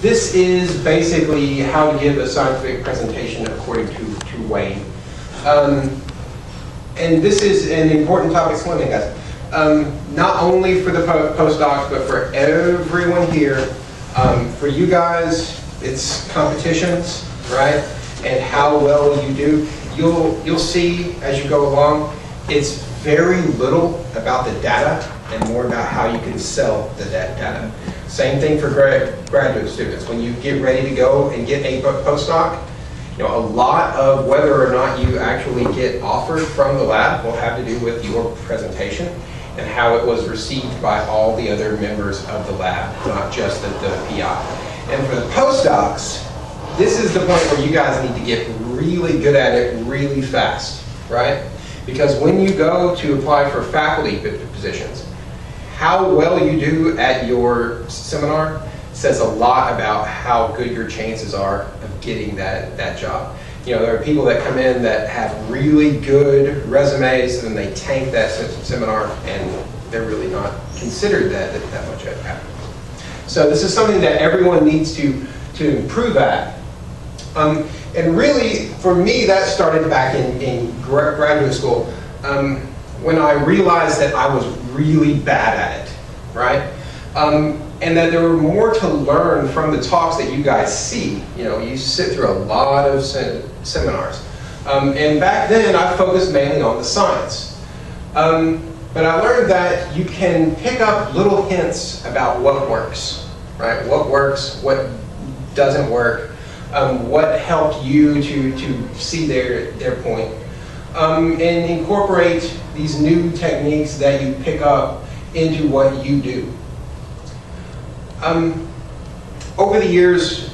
this is basically how to give a scientific presentation according to Wayne. And this is an important topic, swimming, guys. Not only for the postdocs, but for everyone here. For you guys, it's competitions, right? And how well you do. You'll see as you go along, it's very little about the data and more about how you can sell the data. Same thing for graduate students. When you get ready to go and get a postdoc, a lot of whether or not you actually get offered from the lab will have to do with your presentation and how it was received by all the other members of the lab, not just the PI. And for the postdocs, this is the point where you guys need to get really good at it really fast, right? Because when you go to apply for faculty positions, how well you do at your seminar says a lot about how good your chances are of getting that job. There are people that come in that have really good resumes and they tank that seminar and they're really not considered that much afterwards. So this is something that everyone needs to improve at. And really, for me, that started back in graduate school when I realized that I was really bad at it, right? And that there were more to learn from the talks that you guys see. You sit through a lot of seminars. And back then, I focused mainly on the science. But I learned that you can pick up little hints about what works, right? What works, what doesn't work, what helped you to see their point. And incorporate these new techniques that you pick up into what you do. Over the years,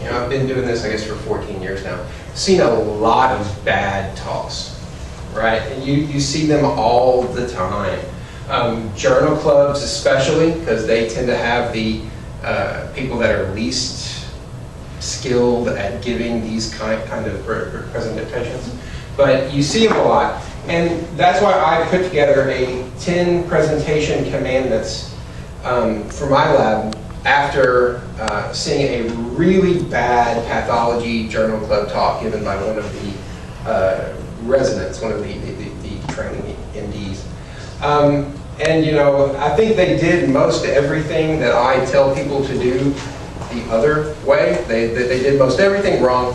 I've been doing this, I guess, for 14 years now. I've seen a lot of bad talks, right? And you see them all the time. Journal clubs especially, because they tend to have the people that are least skilled at giving these kind of presentations. But you see them a lot. And that's why I put together a 10 presentation commandments for my lab after seeing a really bad pathology journal club talk given by one of the residents, one of the training MDs. And I think they did most everything that I tell people to do the other way. They did most everything wrong,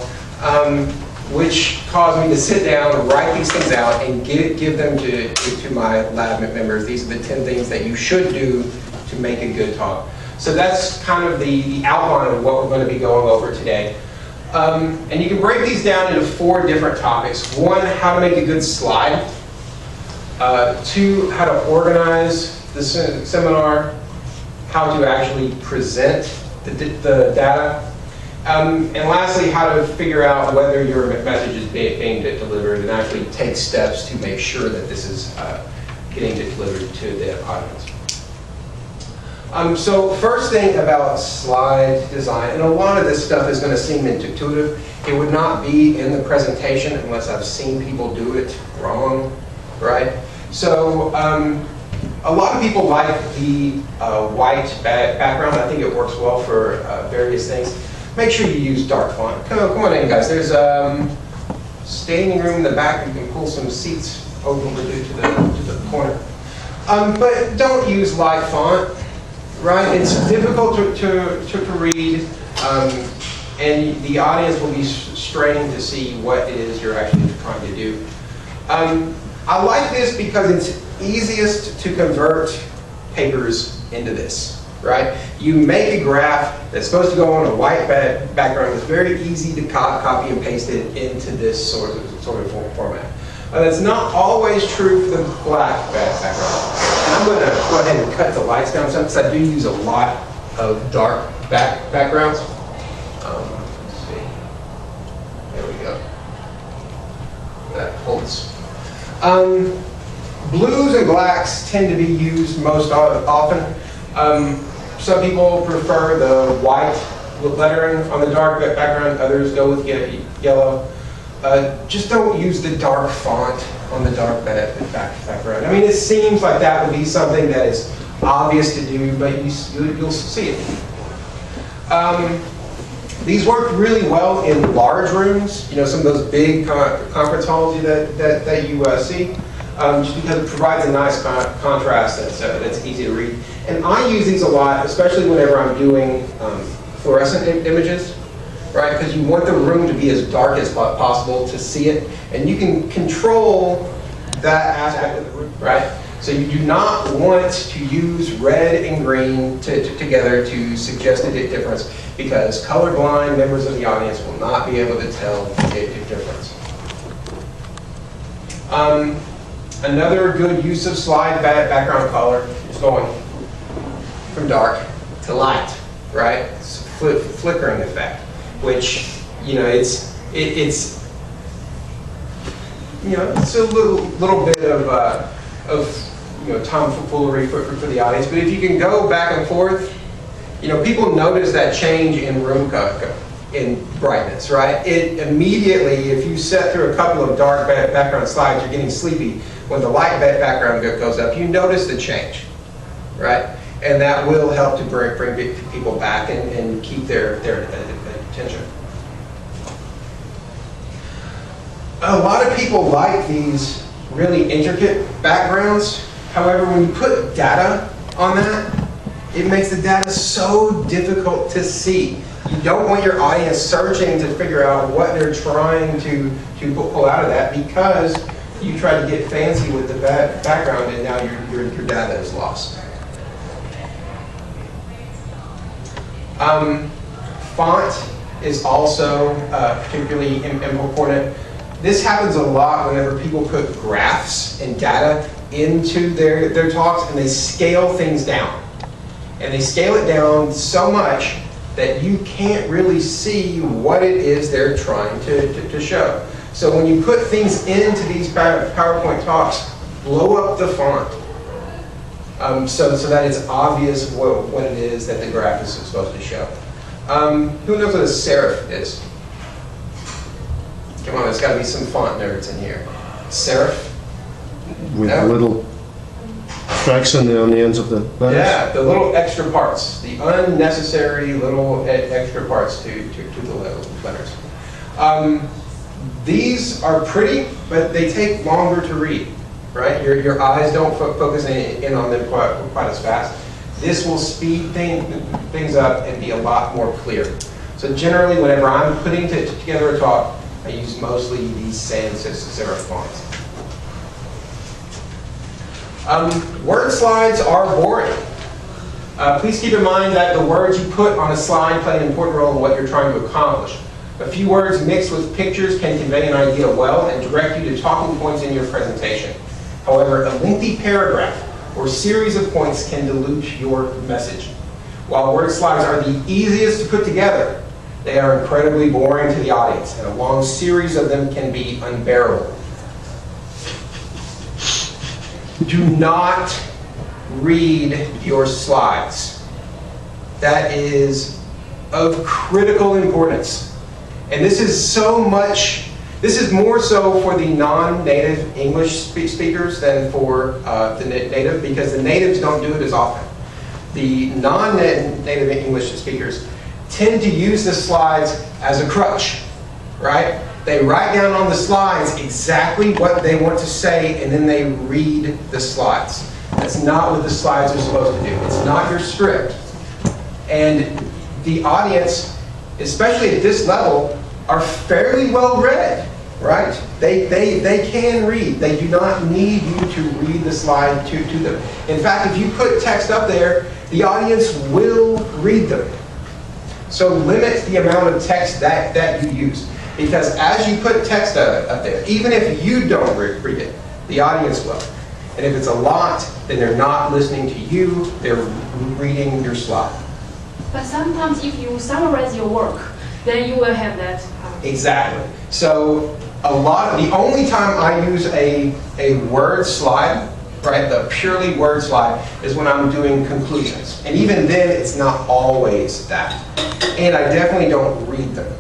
which caused me to sit down, write these things out, and give them to my lab members. These are the 10 things that you should do to make a good talk. So that's kind of the outline of what we're going to be going over today. And you can break these down into 4 different topics. 1, how to make a good slide. 2, how to organize the seminar. How to actually present the data. And lastly, how to figure out whether your message is being delivered and actually take steps to make sure that this is getting delivered to the audience. So first thing about slide design, and a lot of this stuff is going to seem intuitive. It would not be in the presentation unless I've seen people do it wrong, right? So a lot of people like the white background. I think it works well for various things. Make sure you use dark font. Come on in, guys. There's standing room in the back. You can pull some seats over to the corner. But don't use light font. Right, it's difficult to read, and the audience will be straining to see what it is you're actually trying to do. I like this because it's easiest to convert papers into this, right? You make a graph that's supposed to go on a white background. It's very easy to copy and paste it into this sort of format. That's not always true for the black background. And I'm going to go ahead and cut the lights down some because I do use a lot of dark backgrounds. Let's see. There we go. That holds. Blues and blacks tend to be used most often. Some people prefer the white lettering on the dark background. Others go with yellow. Just don't use the dark font on the dark background. I mean, it seems like that would be something that is obvious to do, but you'll see it. These work really well in large rooms, you know, some of those big conference halls that you see, just because it provides a nice contrast that's easy to read. And I use these a lot, especially whenever I'm doing fluorescent images, right? Because you want the room to be as dark as possible to see it, and you can control that aspect of the room, right? So you do not want to use red and green together to suggest a difference, because colorblind members of the audience will not be able to tell the difference. Another good use of slide background color is going from dark to light, right? It's a flickering effect, which, you know, it's you know, it's a little bit of you know, tomfoolery for the audience. But if you can go back and forth, you know, people notice that change in room in brightness, right? It immediately, if you set through a couple of dark background slides, you're getting sleepy. When the light background goes up, you notice the change, right? And that will help to bring people back and keep their attention. A lot of people like these really intricate backgrounds. However, when you put data on that, it makes the data so difficult to see. You don't want your audience searching to figure out what they're trying to pull out of that, because you try to get fancy with the background and now your data is lost. Font is also particularly important. This happens a lot whenever people put graphs and data into their talks, and they scale things down. And they scale it down so much that you can't really see what it is they're trying to show. So when you put things into these PowerPoint talks, blow up the font so that it's obvious what it is that the graph is supposed to show. Who knows what a serif is? Come on, there's got to be some font nerds in here. Serif? With little tracks on the ends of the letters? Yeah, the little extra parts, the unnecessary little extra parts to the letters. These are pretty, but they take longer to read, right? Your eyes don't focus in on them quite as fast. This will speed things up and be a lot more clear. So generally, whenever I'm putting together a talk, I use mostly these sans serif fonts. Word slides are boring. Please keep in mind that the words you put on a slide play an important role in what you're trying to accomplish. A few words mixed with pictures can convey an idea well and direct you to talking points in your presentation. However, a lengthy paragraph or series of points can dilute your message. While word slides are the easiest to put together, they are incredibly boring to the audience, and a long series of them can be unbearable. Do not read your slides. That is of critical importance. And this is more so for the non-native English speakers than for the native, because the natives don't do it as often. The non-native English speakers tend to use the slides as a crutch, right? They write down on the slides exactly what they want to say, and then they read the slides. That's not what the slides are supposed to do. It's not your script. And the audience, especially at this level, are fairly well read, right? They can read. They do not need you to read the slide to them. In fact, if you put text up there, the audience will read them. So limit the amount of text that you use. Because as you put text up there, even if you don't read it, the audience will. And if it's a lot, then they're not listening to you, they're reading your slide. But sometimes if you summarize your work, then you will have that. Exactly. So the only time I use a word slide, right, the purely word slide, is when I'm doing conclusions. And even then, it's not always that. And I definitely don't read them,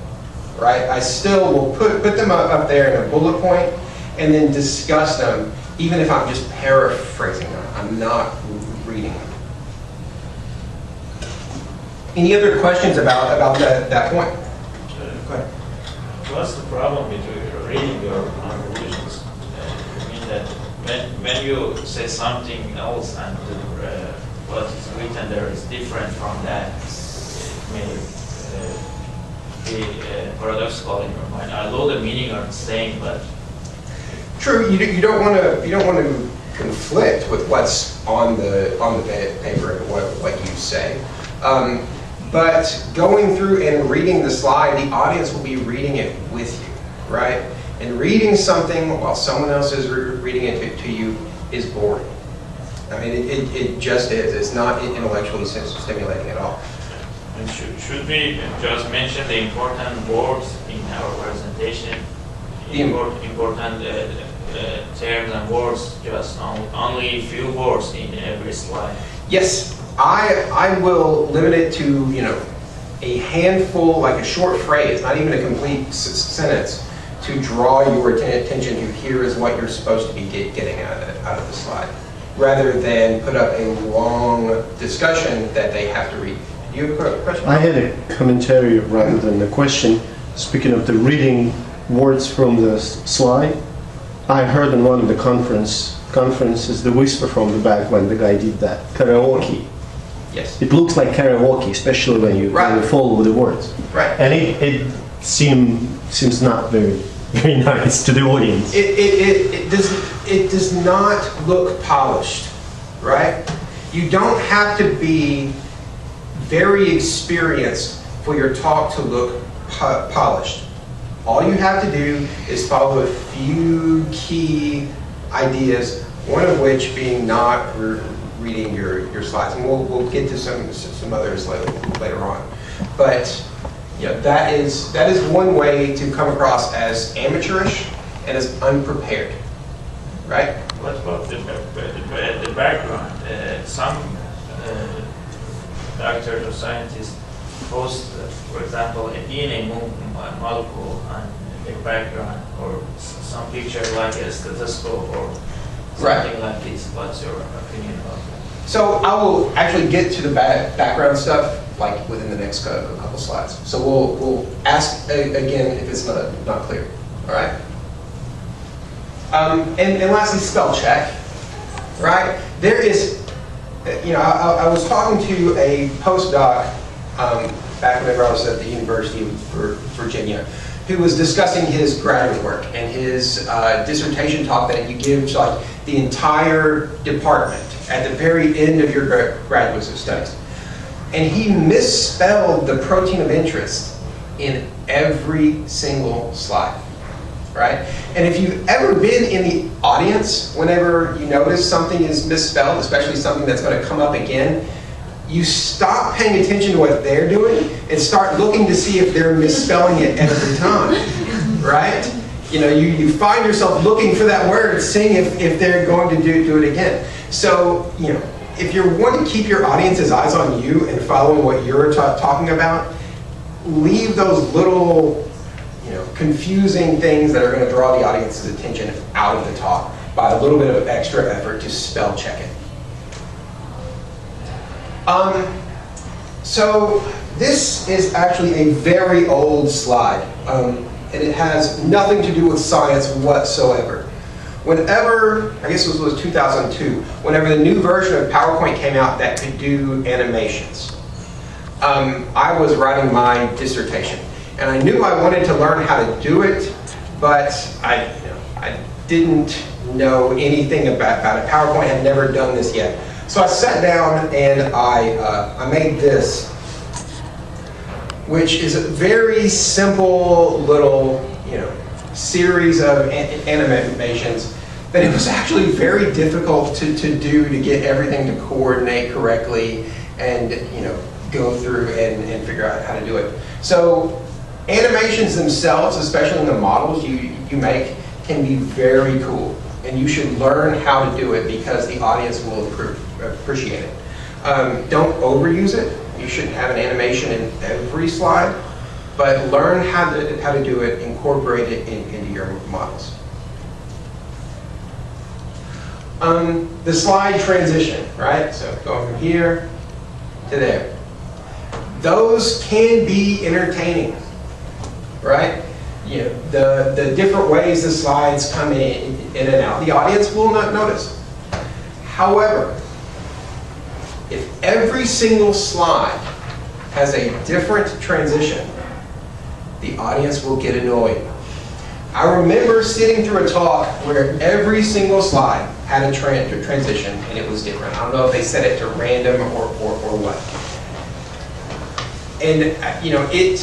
right? I still will put them up there in a bullet point and then discuss them, even if I'm just paraphrasing them. I'm not reading them. Any other questions about that point? Go ahead. What's the problem with reading your conclusions? I mean that when you say something else and what is written there is different from that, it may be paradoxical in your mind. Although the meaning are the same, but True. You don't want to conflict with what's on the paper and what you say. But going through and reading the slide, the audience will be reading it with you, right? And reading something while someone else is reading it to you is boring. I mean, it just is. It's not intellectually stimulating at all. and should we just mention the important words in our presentation? Important terms and words, just only few words in every slide. Yes, I will limit it to, a handful, like a short phrase, not even a complete sentence, to draw your attention to here is what you're supposed to be getting out of the slide, rather than put up a long discussion that they have to read. Do you have a question? I had a commentary rather than a question. Speaking of the reading words from the slide, I heard in one of the conferences the whisper from the back when the guy did that. Karaoke. Yes. It looks like karaoke, especially when you follow the words. Right. And it seems not very nice to the audience. It does not look polished, right? You don't have to be very experienced for your talk to look polished. All you have to do is follow a few key ideas, one of which being not reading your slides, and we'll get to some others later on. But that is one way to come across as amateurish and as unprepared, right? What about the background? Some doctors or scientists post, for example, a DNA molecule on their background, or some picture like a stethoscope or something like this. What's your opinion about that? So I will actually get to the background stuff like within the next couple slides. So we'll ask again if it's not clear. All right. And lastly, spell check. Right. There is, I was talking to a postdoc back whenever I was at the University of Virginia, who was discussing his graduate work and his dissertation talk that you give to like the entire department at the very end of your graduate studies. And he misspelled the protein of interest in every single slide, right? And if you've ever been in the audience, whenever you notice something is misspelled, especially something that's going to come up again, you stop paying attention to what they're doing and start looking to see if they're misspelling it every time, right? You find yourself looking for that word, seeing if they're going to do it again. So, if you want to keep your audience's eyes on you and following what you're talking about, leave those little, confusing things that are going to draw the audience's attention out of the talk by a little bit of extra effort to spell check it. So this is actually a very old slide, and it has nothing to do with science whatsoever. Whenever, I guess it was 2002, whenever the new version of PowerPoint came out that could do animations, I was writing my dissertation, and I knew I wanted to learn how to do it, but I didn't know anything about it. PowerPoint had never done this yet. So I sat down and I made this, which is a very simple little, series of animations that it was actually very difficult to do, to get everything to coordinate correctly and, go through and figure out how to do it. So animations themselves, especially in the models you make, can be very cool. And you should learn how to do it because the audience will appreciate it. Don't overuse it. You shouldn't have an animation in every slide, but learn how to do it, incorporate it into your models. The slide transition, right? So going from here to there. those can be entertaining, right? You know, the different ways the slides come in and out, the audience will not notice. However, if every single slide has a different transition, the audience will get annoyed. I remember sitting through a talk where every single slide had a transition and it was different. I don't know if they set it to random or what. And you know, it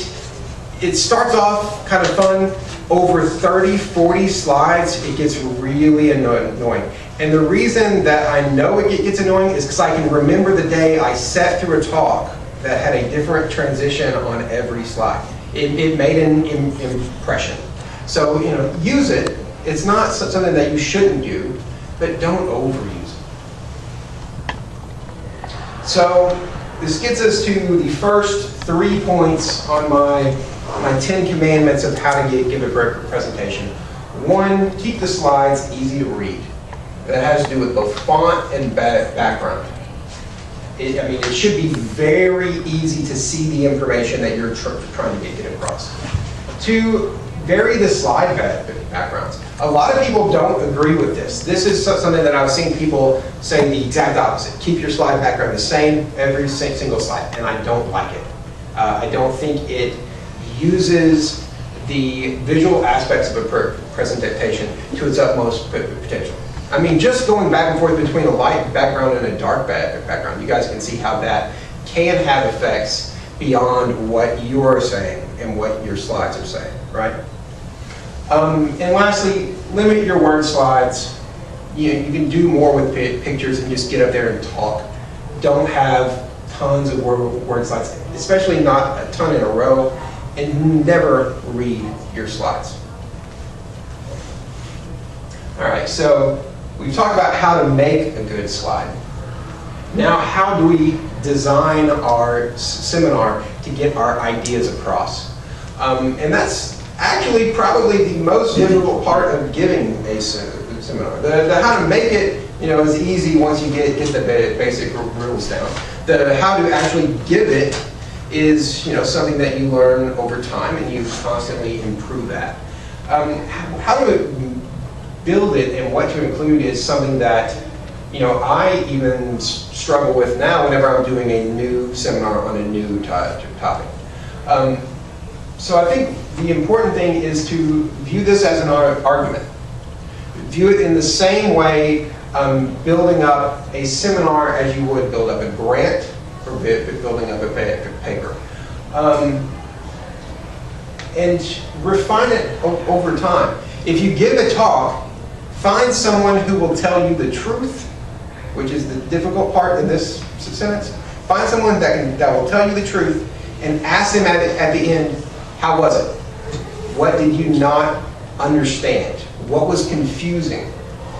starts off kind of fun. Over 30, 40 slides, it gets really annoying. And the reason that I know it gets annoying is because I can remember the day I sat through a talk that had a different transition on every slide. It made an impression. So, you know, use it. It's not something that you shouldn't do, but don't overuse it. So, this gets us to the first 3 points on my 10 commandments of how to give a presentation. 1, keep the slides easy to read. That has to do with both font and background. I mean, it should be very easy to see the information that you're trying to get across. 2, vary the slide backgrounds. A lot of people don't agree with this. This is something that I've seen people say the exact opposite. Keep your slide background the same every single slide, and I don't like it. I don't think it uses the visual aspects of a presentation to its utmost potential. I mean, just going back and forth between a light background and a dark background, you guys can see how that can have effects beyond what you're saying and what your slides are saying, right? And lastly, limit your word slides. You can do more with pictures and just get up there and talk. Don't have tons of word slides, especially not a ton in a row, and never read your slides. All right, so we've talked about how to make a good slide. Now, how do we design our seminar to get our ideas across? And that's actually probably the most difficult part of giving a seminar. The how to make it, you know, is easy once you get the basic rules down. The how to actually give it is, you know, something that you learn over time and you constantly improve at. How to build it and what to include is something that, you know, I even struggle with now whenever I'm doing a new seminar on a new topic. So I think the important thing is to view this as an argument. View it in the same way building up a seminar as you would build up a grant or building up a paper. And refine it over time. If you give a talk, find someone who will tell you the truth, which is the difficult part in this sentence. Find someone that will tell you the truth and ask them at the end, how was it? What did you not understand? What was confusing?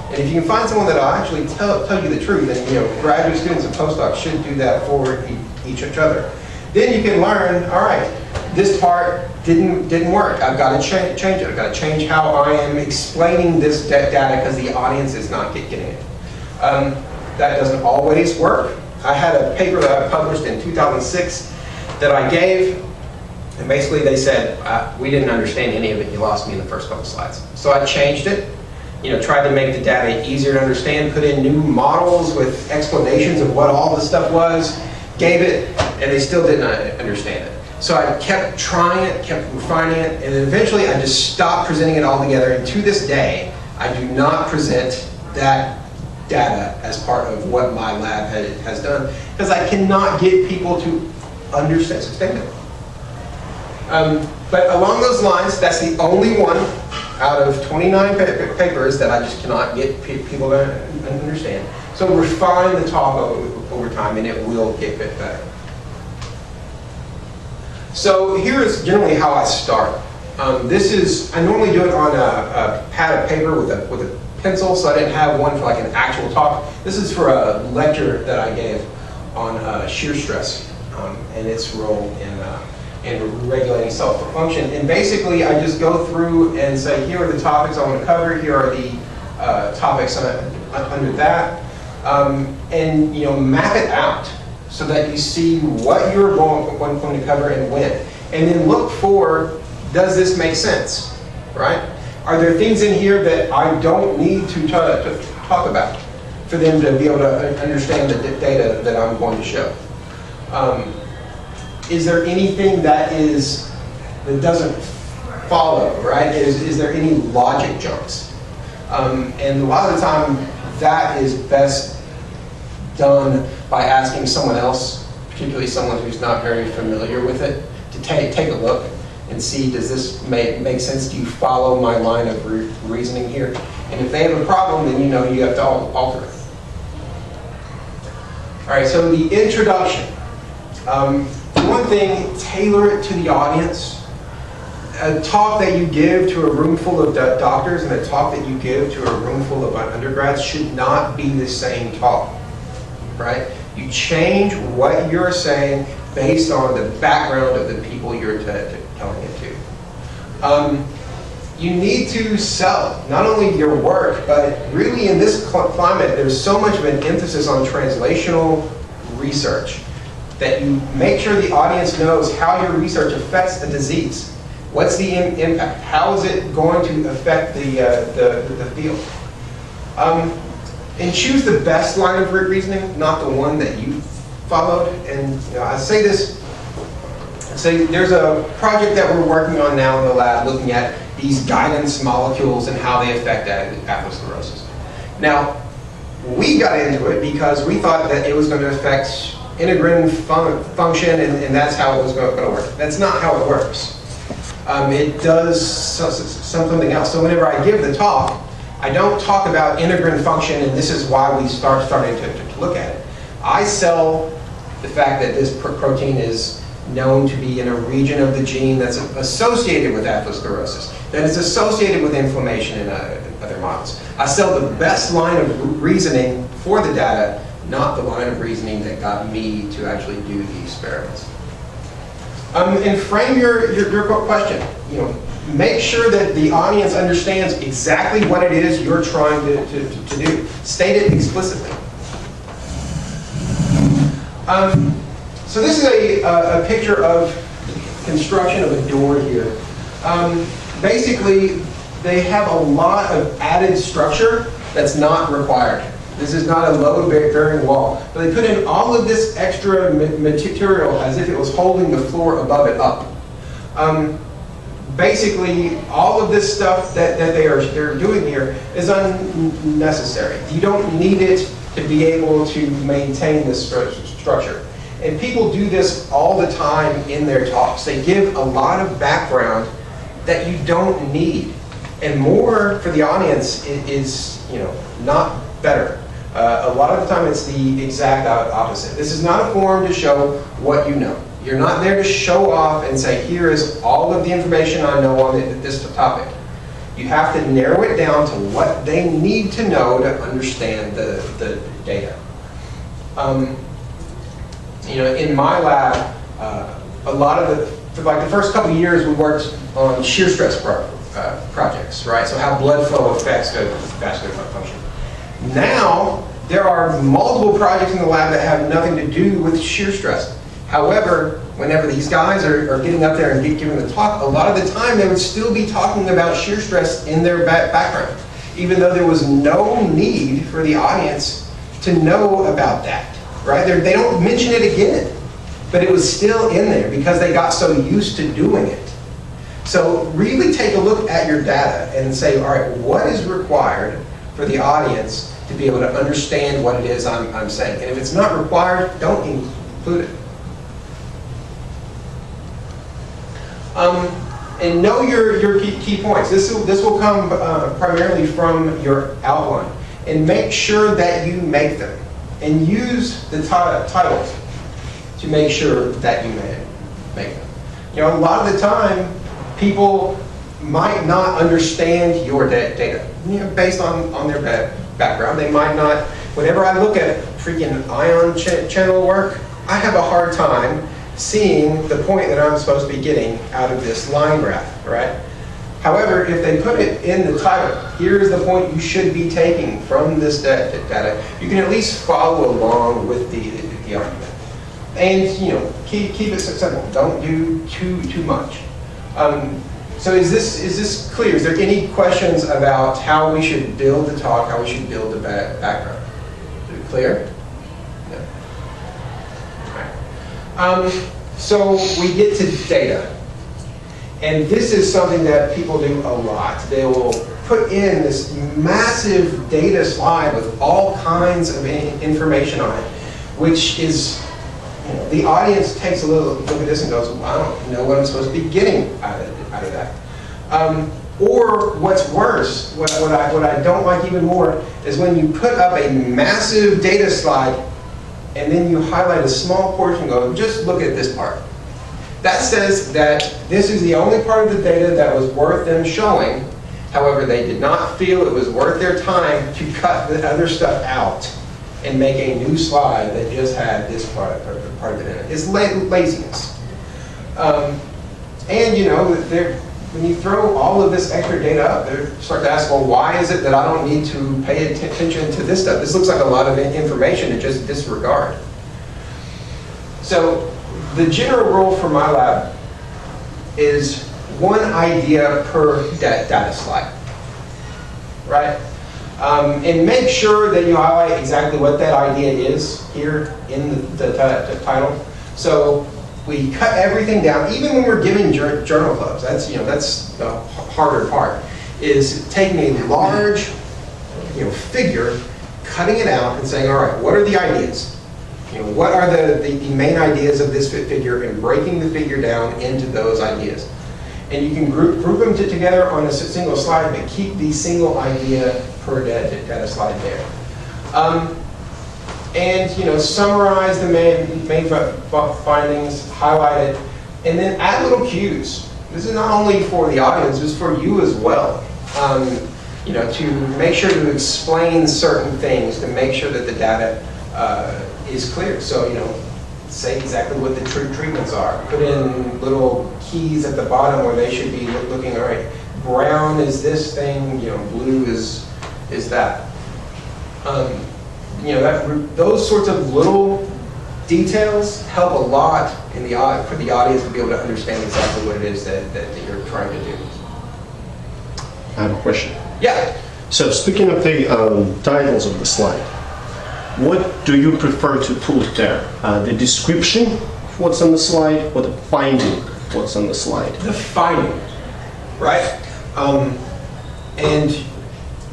And if you can find someone that will actually tell you the truth, and you know, graduate students and postdocs should do that for each other. Then you can learn, all right, this part didn't work. I've got to change it. I've got to change how I am explaining this data because the audience is not getting it. That doesn't always work. I had a paper that I published in 2006 that I gave, and basically they said, we didn't understand any of it. You lost me in the first couple slides. So I changed it. You know, tried to make the data easier to understand, put in new models with explanations of what all the stuff was, gave it, and they still didn't understand it. So I kept trying it, kept refining it, and then eventually I just stopped presenting it all together. And to this day, I do not present that data as part of what my lab has done, because I cannot get people to understand it. But along those lines, that's the only one out of 29 papers that I just cannot get people to understand. So refine the talk over time and it will get better. So here is generally how I start. I normally do it on a pad of paper with a pencil, so I didn't have one for like an actual talk. This is for a lecture that I gave on shear stress and its role in regulating cell function. And basically, I just go through and say, here are the topics I want to cover. Here are the topics under that, and you know, map it out so that you see what you're going to cover and when. And then look for, does this make sense, right? Are there things in here that I don't need to talk about for them to be able to understand the data that I'm going to show? Is there anything that doesn't follow, right? Is there any logic jumps? And a lot of the time, that is best done by asking someone else, particularly someone who's not very familiar with it, to take a look and see, does this make sense? Do you follow my line of reasoning here? And if they have a problem, then you know you have to alter it. All right, so the introduction. One thing, tailor it to the audience. A talk that you give to a room full of doctors and a talk that you give to a room full of undergrads should not be the same talk, right? You change what you're saying based on the background of the people you're telling it to. You need to sell not only your work, but really in this climate, there's so much of an emphasis on translational research that you make sure the audience knows how your research affects the disease. What's the impact? How is it going to affect the field? And choose the best line of reasoning, not the one that you followed. And I say this, there's a project that we're working on now in the lab looking at these guidance molecules and how they affect atherosclerosis. Now, we got into it because we thought that it was going to affect integrin function and that's how it was going to work. That's not how it works. It does something else. So whenever I give the talk, I don't talk about integrin function and this is why we starting to look at it. I sell the fact that this protein is known to be in a region of the gene that's associated with atherosclerosis, that is associated with inflammation in other models. I sell the best line of reasoning for the data, not the line of reasoning that got me to actually do the experiments. And frame your question. Make sure that the audience understands exactly what it is you're trying to do. State it explicitly. So this is a picture of construction of a door here. Basically, they have a lot of added structure that's not required. This is not a load-bearing wall. But they put in all of this extra material as if it was holding the floor above it up. Basically, all of this stuff that they're doing here is unnecessary. You don't need it to be able to maintain this structure. And people do this all the time in their talks. They give a lot of background that you don't need. And more for the audience is not better. A lot of the time it's the exact opposite. This is not a forum to show what you know. You're not there to show off and say, here is all of the information I know on this topic. You have to narrow it down to what they need to know to understand the data. In my lab, a lot of for the first couple of years, we worked on shear stress projects, right? So how blood flow affects vascular function. Now, there are multiple projects in the lab that have nothing to do with shear stress. However, whenever these guys are getting up there and giving the talk, a lot of the time they would still be talking about shear stress in their background, even though there was no need for the audience to know about that, right? They don't mention it again, but it was still in there because they got so used to doing it. So really take a look at your data and say, all right, what is required for the audience to be able to understand what it is I'm saying? And if it's not required, don't include it. And know your key points. This will come primarily from your outline. And make sure that you make them. And use the titles to make sure that you make them. A lot of the time, people might not understand your data. Based on their background, they might not. Whenever I look at freaking ion channel work, I have a hard time seeing the point that I'm supposed to be getting out of this line graph, right? However, if they put it in the title, here's the point you should be taking from this data, you can at least follow along with the argument. And keep it simple. Don't do too much. So is this clear? Is there any questions about how we should build the talk, how we should build the background? Is it clear? No. All right. So we get to data. And this is something that people do a lot. They will put in this massive data slide with all kinds of information on it, which is, the audience takes a little look at this and goes, well, I don't know what I'm supposed to be getting out of that. Or what's worse, what I don't like even more, is when you put up a massive data slide and then you highlight a small portion and go, just look at this part. That says that this is the only part of the data that was worth them showing. However, they did not feel it was worth their time to cut the other stuff out and make a new slide that just had this part of it in it. It's laziness. And when you throw all of this extra data up, they start to ask, well, why is it that I don't need to pay attention to this stuff? This looks like a lot of information to just disregard. So the general rule for my lab is one idea per data slide, right? And make sure that you highlight exactly what that idea is here in the title. So we cut everything down, even when we're giving journal clubs. That's the harder part, is taking a large figure, cutting it out, and saying, all right, what are the ideas? What are the main ideas of this figure, and breaking the figure down into those ideas. And you can group them together on a single slide, but keep the single idea per data slide there. And summarize the main findings, highlight it, and then add little cues. This is not only for the audience, it's for you as well. To make sure to explain certain things, to make sure that the data is clear. So, say exactly what the treatments are. Put in little keys at the bottom where they should be looking, all right, brown is this thing, blue is that. Those sorts of little details help a lot for the audience to be able to understand exactly what it is that you're trying to do. I have a question. Yeah. So speaking of the titles of the slide, what do you prefer to put there? The description of what's on the slide, or the finding of what's on the slide? The finding, right? And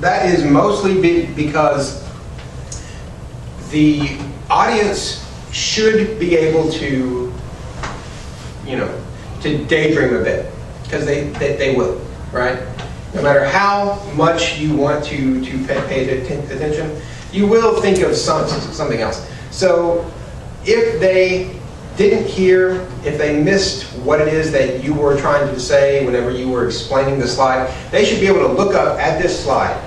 that is mostly because the audience should be able to, to daydream a bit, because they will, right? No matter how much you want to pay attention, you will think of something else. So if they didn't hear, if they missed what it is that you were trying to say whenever you were explaining the slide, they should be able to look up at this slide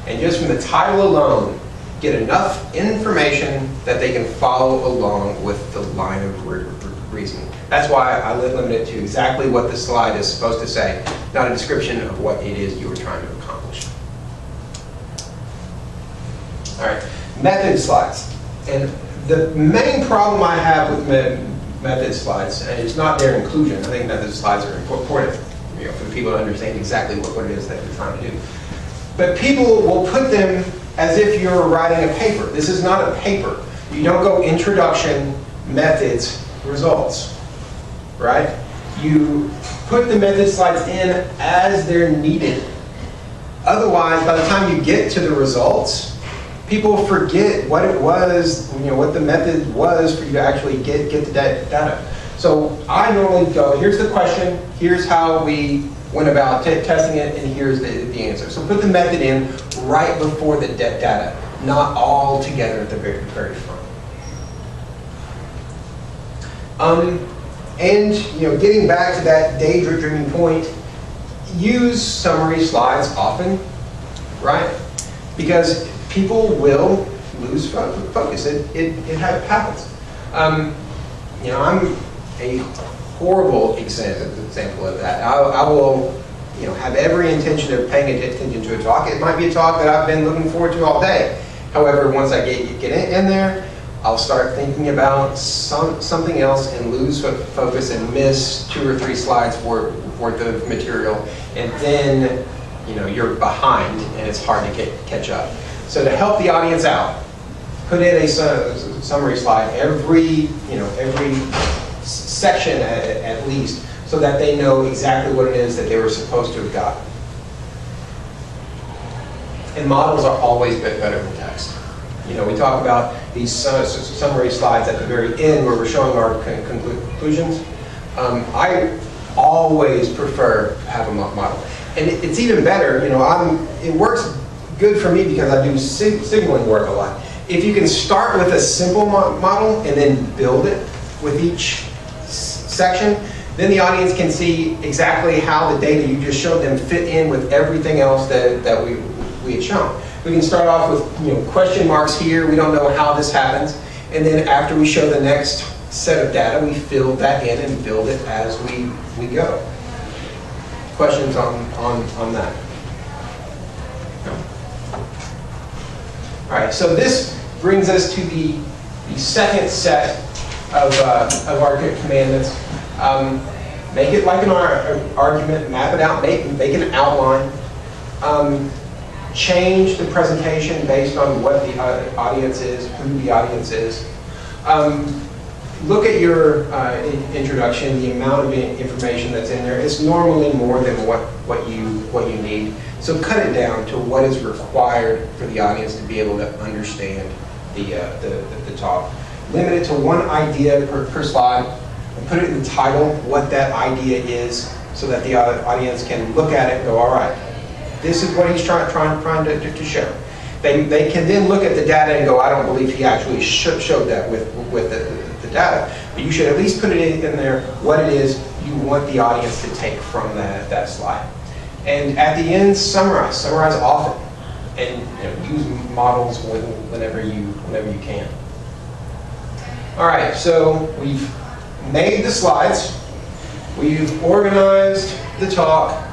and just from the title alone, get enough information that they can follow along with the line of reasoning. That's why I limit it to exactly what the slide is supposed to say, not a description of what it is you were trying to accomplish. All right, method slides. And the main problem I have with method slides, and it's not their inclusion, I think method slides are important for the people to understand exactly what it is that they're trying to do. But people will put them as if you're writing a paper. This is not a paper. You don't go introduction, methods, results, right? You put the method slides in as they're needed. Otherwise, by the time you get to the results, people forget what it was, what the method was for you to actually get the data. So I normally go, here's the question, here's how we went about testing it, and here's the answer. So put the method in right before the data, not all together at the very front. And getting back to that daydreaming point, use summary slides often, right? Because people will lose focus. It happens. I'm a horrible example of that. I will have every intention of paying attention to a talk. It might be a talk that I've been looking forward to all day. However, once I get in there, I'll start thinking about something else and lose focus and miss 2 or 3 slides worth of material, and then you're behind and it's hard to catch up. So to help the audience out, put in a summary slide every section at least, so that they know exactly what it is that they were supposed to have got. And models are always better than text. We talk about these summary slides at the very end where we're showing our conclusions. I always prefer to have a model. And it's even better, it works good for me because I do signaling work a lot. If you can start with a simple model and then build it with each section, then the audience can see exactly how the data you just showed them fit in with everything else that we had shown. We can start off with question marks here. We don't know how this happens. And then after we show the next set of data, we fill that in and build it as we go. Questions on that? No. All right, so this brings us to the second set of our commandments. Make it like an argument, map it out, make an outline. Change the presentation based on what the audience is, who the audience is. Look at your introduction, the amount of information that's in there. It's normally more than what you need. So cut it down to what is required for the audience to be able to understand the talk. Limit it to one idea per slide, and put it in the title, what that idea is, so that the audience can look at it and go, all right, this is what he's trying to show. They can then look at the data and go, I don't believe he actually showed that with the data. But you should at least put it in there what it is you want the audience to take from that slide. And at the end, summarize often, and use models whenever you can. All right, so we've made the slides, we've organized the talk,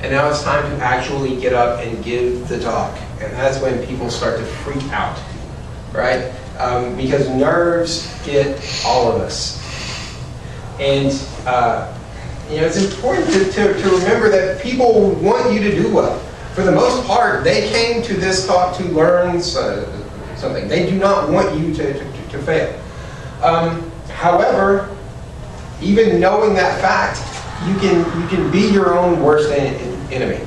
and now it's time to actually get up and give the talk. And that's when people start to freak out, right? Because nerves get all of us. And it's important to remember that people want you to do well. For the most part, they came to this talk to learn something. They do not want you to fail. However, even knowing that fact, you can be your own worst enemy.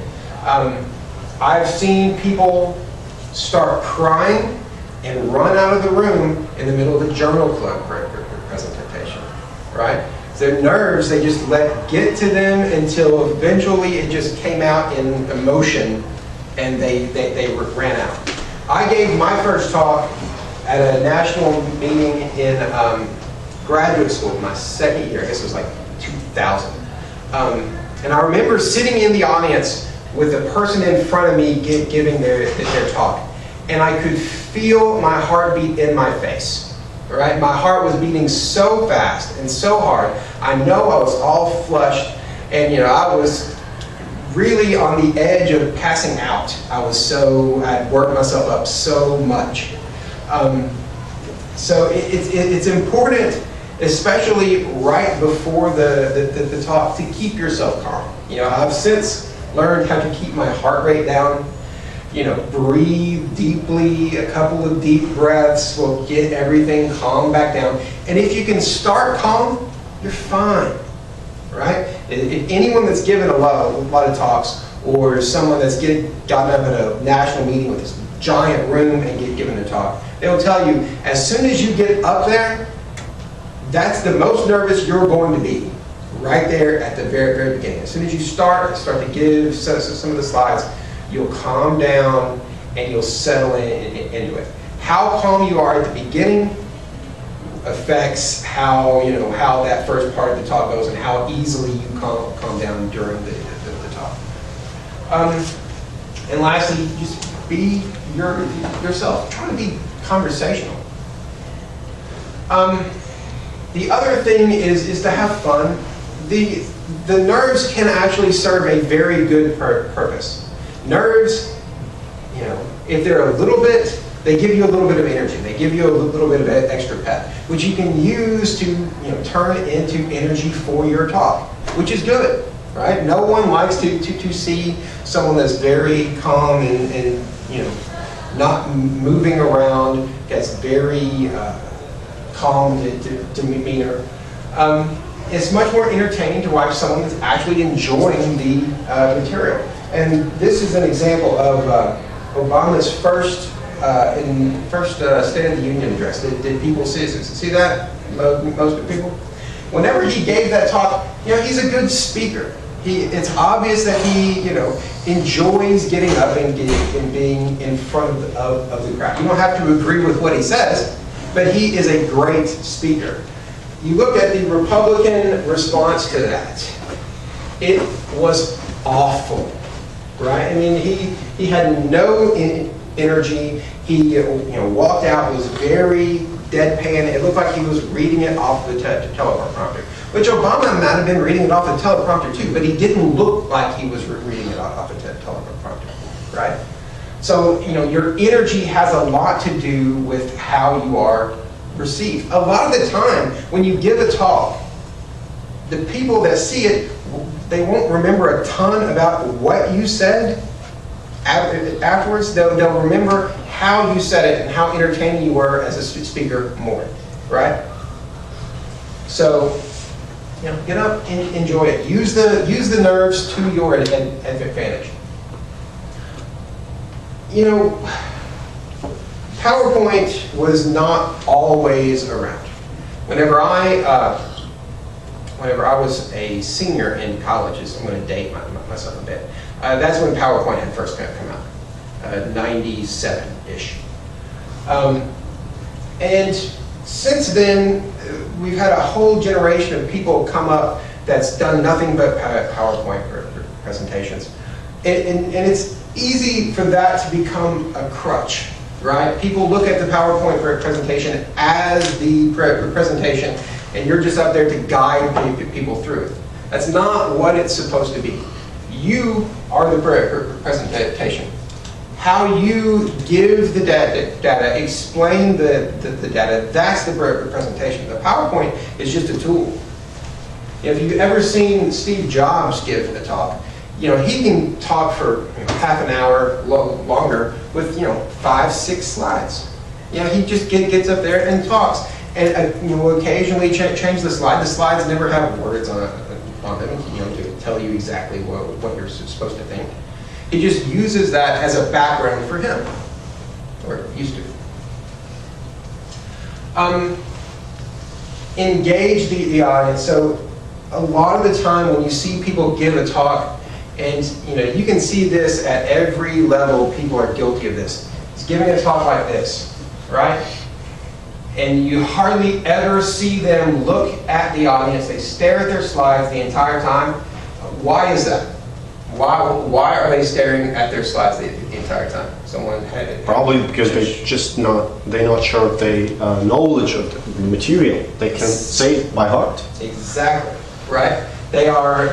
I've seen people start crying and run out of the room in the middle of the journal club presentation, right? Their nerves, they just let get to them until eventually it just came out in emotion and they ran out. I gave my first talk at a national meeting in graduate school, my second year. I guess it was like 2000. And I remember sitting in the audience with the person in front of me giving their talk. And I could feel my heartbeat in my face, right? My heart was beating so fast and so hard. I know I was all flushed, and I was really on the edge of passing out. I'd worked myself up so much. So it's important, especially right before the talk, to keep yourself calm. I've since learned how to keep my heart rate down. Breathe deeply, a couple of deep breaths will get everything calm back down. And if you can start calm, you're fine, right? If anyone that's given a lot of talks, or someone that's gotten up at a national meeting with this giant room and given a talk, they'll tell you, as soon as you get up there, that's the most nervous you're going to be, right there at the very, very beginning. As soon as you start to give some of the slides, you'll calm down and you'll settle into it. How calm you are at the beginning affects how that first part of the talk goes and how easily you calm down during the talk. And lastly, just be yourself. Try to be conversational. The other thing is to have fun. The nerves can actually serve a very good purpose. Nerves, if they're a little bit They give you a little bit of energy. They give you a little bit of extra pep, which you can use to turn into energy for your talk, which is good, right? No one likes to see someone that's very calm and not moving around, that's very calm demeanor. It's much more entertaining to watch someone that's actually enjoying the material. And this is an example of Obama's first State of the Union address. Did people see that? Most people. Whenever he gave that talk, he's a good speaker. It's obvious that he, enjoys getting up and being in front of the crowd. You don't have to agree with what he says, but he is a great speaker. You look at the Republican response to that. It was awful, right? I mean, he had no energy. He walked out, was very deadpan. It looked like he was reading it off the teleprompter, which Obama might have been reading it off the teleprompter too, but he didn't look like he was reading it off the teleprompter, right? So, your energy has a lot to do with how you are received. A lot of the time, when you give a talk, the people that see it, they won't remember a ton about what you said afterwards. They'll remember how you said it and how entertaining you were as a speaker more, right? So, get up and enjoy it. Use the nerves to your advantage. PowerPoint was not always around. Whenever I was a senior in college, I'm going to date myself a bit, that's when PowerPoint had first come out, 97-ish. And since then, we've had a whole generation of people come up that's done nothing but PowerPoint presentations. And it's easy for that to become a crutch, right? People look at the PowerPoint presentation as the presentation, and you're just up there to guide people through it. That's not what it's supposed to be. You are the presentation. How you give the data, explain the data, that's the presentation. The PowerPoint is just a tool. If you've ever seen Steve Jobs give a talk, he can talk for half an hour longer with 5-6 slides. He just gets up there and talks, and will occasionally change the slide. The slides never have words on them, to tell you exactly what you're supposed to think. He just uses that as a background for him, or used to. Engage the audience. So a lot of the time when you see people give a talk, and you can see this at every level, people are guilty of this. It's giving a talk like this, right? And you hardly ever see them look at the audience. They stare at their slides the entire time. Why is that? Why are they staring at their slides the entire time? Someone had it. Probably because they're not sure of the knowledge of the material. They can say it by heart. Exactly, right? They are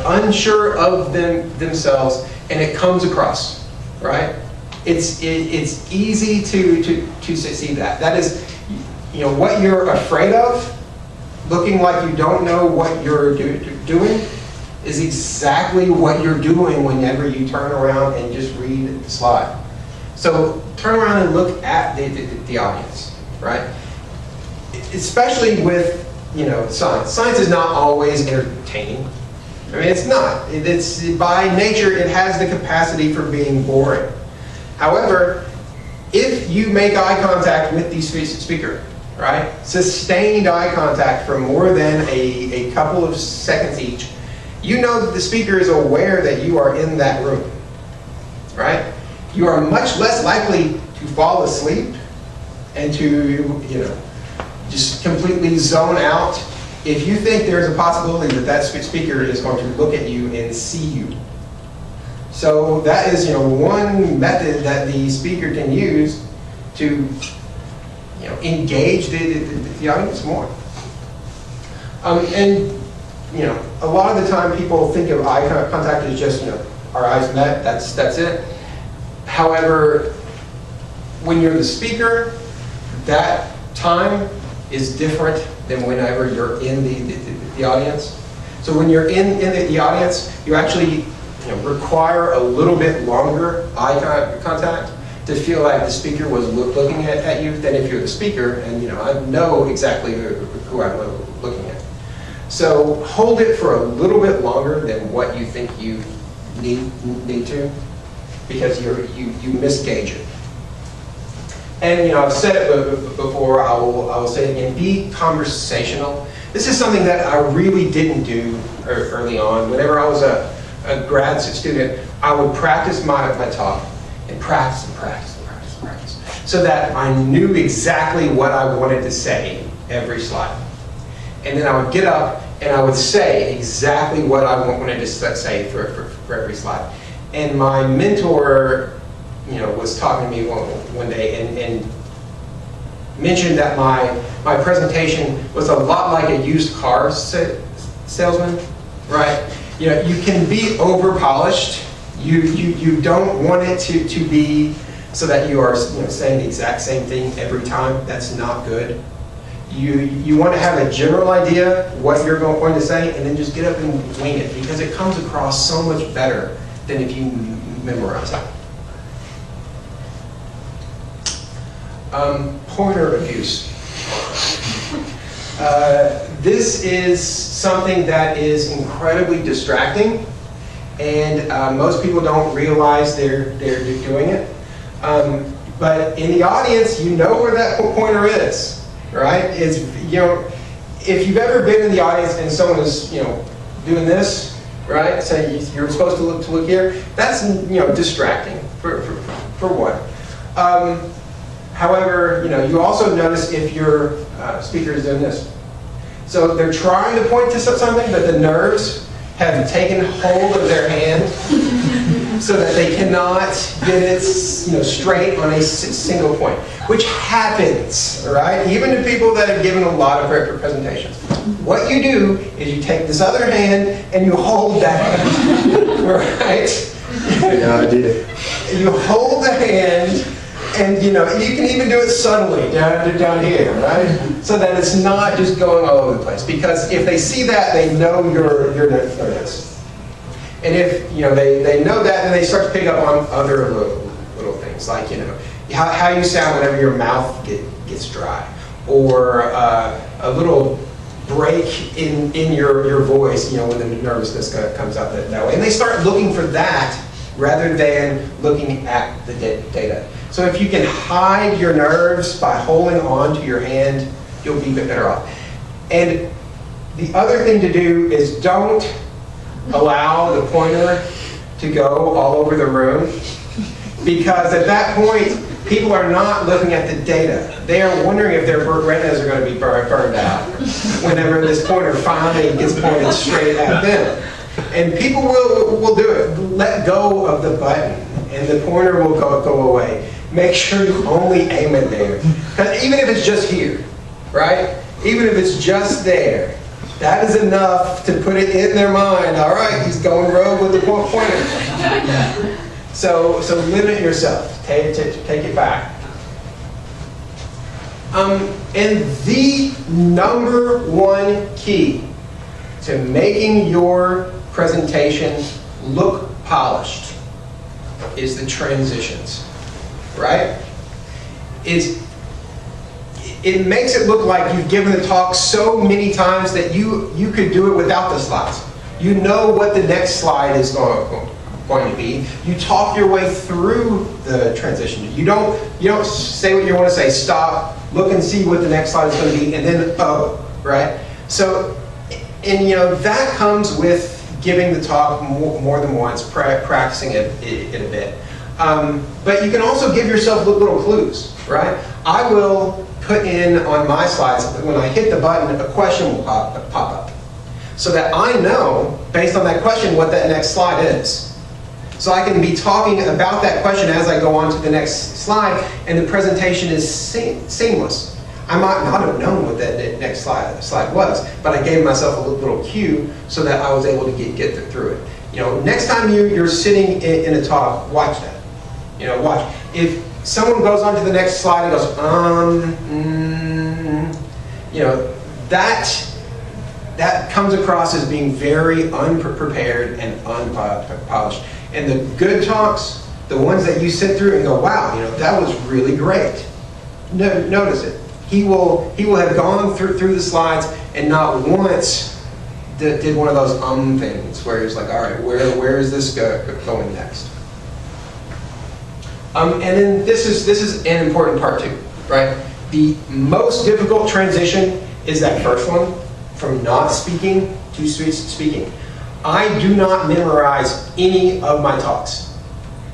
unsure of themselves, and it comes across, right? It's easy to see that. That is, what you're afraid of, looking like you don't know what you're doing, is exactly what you're doing whenever you turn around and just read the slide. So turn around and look at the audience, right? Especially with science. Science is not always entertaining. I mean, it's not. It's by nature, it has the capacity for being boring. However, if you make eye contact with the speaker, right? Sustained eye contact for more than a couple of seconds each, you know that the speaker is aware that you are in that room, right? You are much less likely to fall asleep and to, just completely zone out if you think there's a possibility that speaker is going to look at you and see you. So that is, one method that the speaker can use to, engage the audience more. And a lot of the time people think of eye contact as just, our eyes met, that's it. However, when you're the speaker, that time is different than whenever you're in the audience. So when you're in the audience, you actually require a little bit longer eye contact to feel like the speaker was looking at you than if you're the speaker and I know exactly who I'm looking at. So hold it for a little bit longer than what you think you need to, because you misgauge it. And I've said it before, I will say it again, be conversational. This is something that I really didn't do early on. Whenever I was a grad student, I would practice my talk and practice, so that I knew exactly what I wanted to say every slide. And then I would get up and I would say exactly what I wanted to say for every slide. And my mentor, was talking to me one day and mentioned that my presentation was a lot like a used car salesman, right? You can be over polished. You don't want it to be so that you are saying the exact same thing every time. That's not good. You want to have a general idea what you're going to say, and then just get up and wing it, because it comes across so much better than if you memorize it. Pointer abuse. This is something that is incredibly distracting, and most people don't realize they're doing it. But in the audience, you know where that pointer is, right? It's if you've ever been in the audience and someone is doing this, right? So you're supposed to look here. That's distracting for one. However, you also notice if your speaker is doing this. So they're trying to point to something, but the nerves have taken hold of their hand so that they cannot get it straight on a single point, which happens, right? Even to people that have given a lot of presentations. What you do is you take this other hand and you hold that hand, right? Yeah, I did. You hold the hand, and you can even do it subtly down here, right? So that it's not just going all over the place. Because if they see that, they know you're nervous. And if they know that, then they start to pick up on other little things, like how you sound whenever your mouth gets dry, or a little break in your voice, when the nervousness comes out that way. And they start looking for that rather than looking at the data. So if you can hide your nerves by holding on to your hand, you'll be better off. And the other thing to do is don't allow the pointer to go all over the room, because at that point, people are not looking at the data. They are wondering if their retinas are going to be burned out whenever this pointer finally gets pointed straight at them. And people will do it. Let go of the button, and the pointer will go away. Make sure you only aim it there. Because even if it's just here, right? Even if it's just there, that is enough to put it in their mind. All right, he's going rogue with the pointer. So limit yourself. Take it back. And the number one key to making your presentation look polished is the transitions, right? It makes it look like you've given the talk so many times that you could do it without the slides. You know what the next slide is going to be. You talk your way through the transition. You don't say what you want to say. Stop, look and see what the next slide is going to be, and then right? So, and that comes with giving the talk more than once, practicing it a bit. But you can also give yourself little clues, right? I will put in on my slides, when I hit the button, a question will pop up. So that I know, based on that question, what that next slide is. So I can be talking about that question as I go on to the next slide, and the presentation is seamless. I might not have known what that next slide was, but I gave myself a little cue so that I was able to get through it. Next time you're sitting in a talk, watch that. Watch. If someone goes on to the next slide and goes, that comes across as being very unprepared and unpolished. And the good talks, the ones that you sit through and go, wow, that was really great. Notice it. He will have gone through the slides and not once did one of those things where he's like, all right, where is this going next? And then this is an important part too, right? The most difficult transition is that first one, from not speaking to speaking. I do not memorize any of my talks.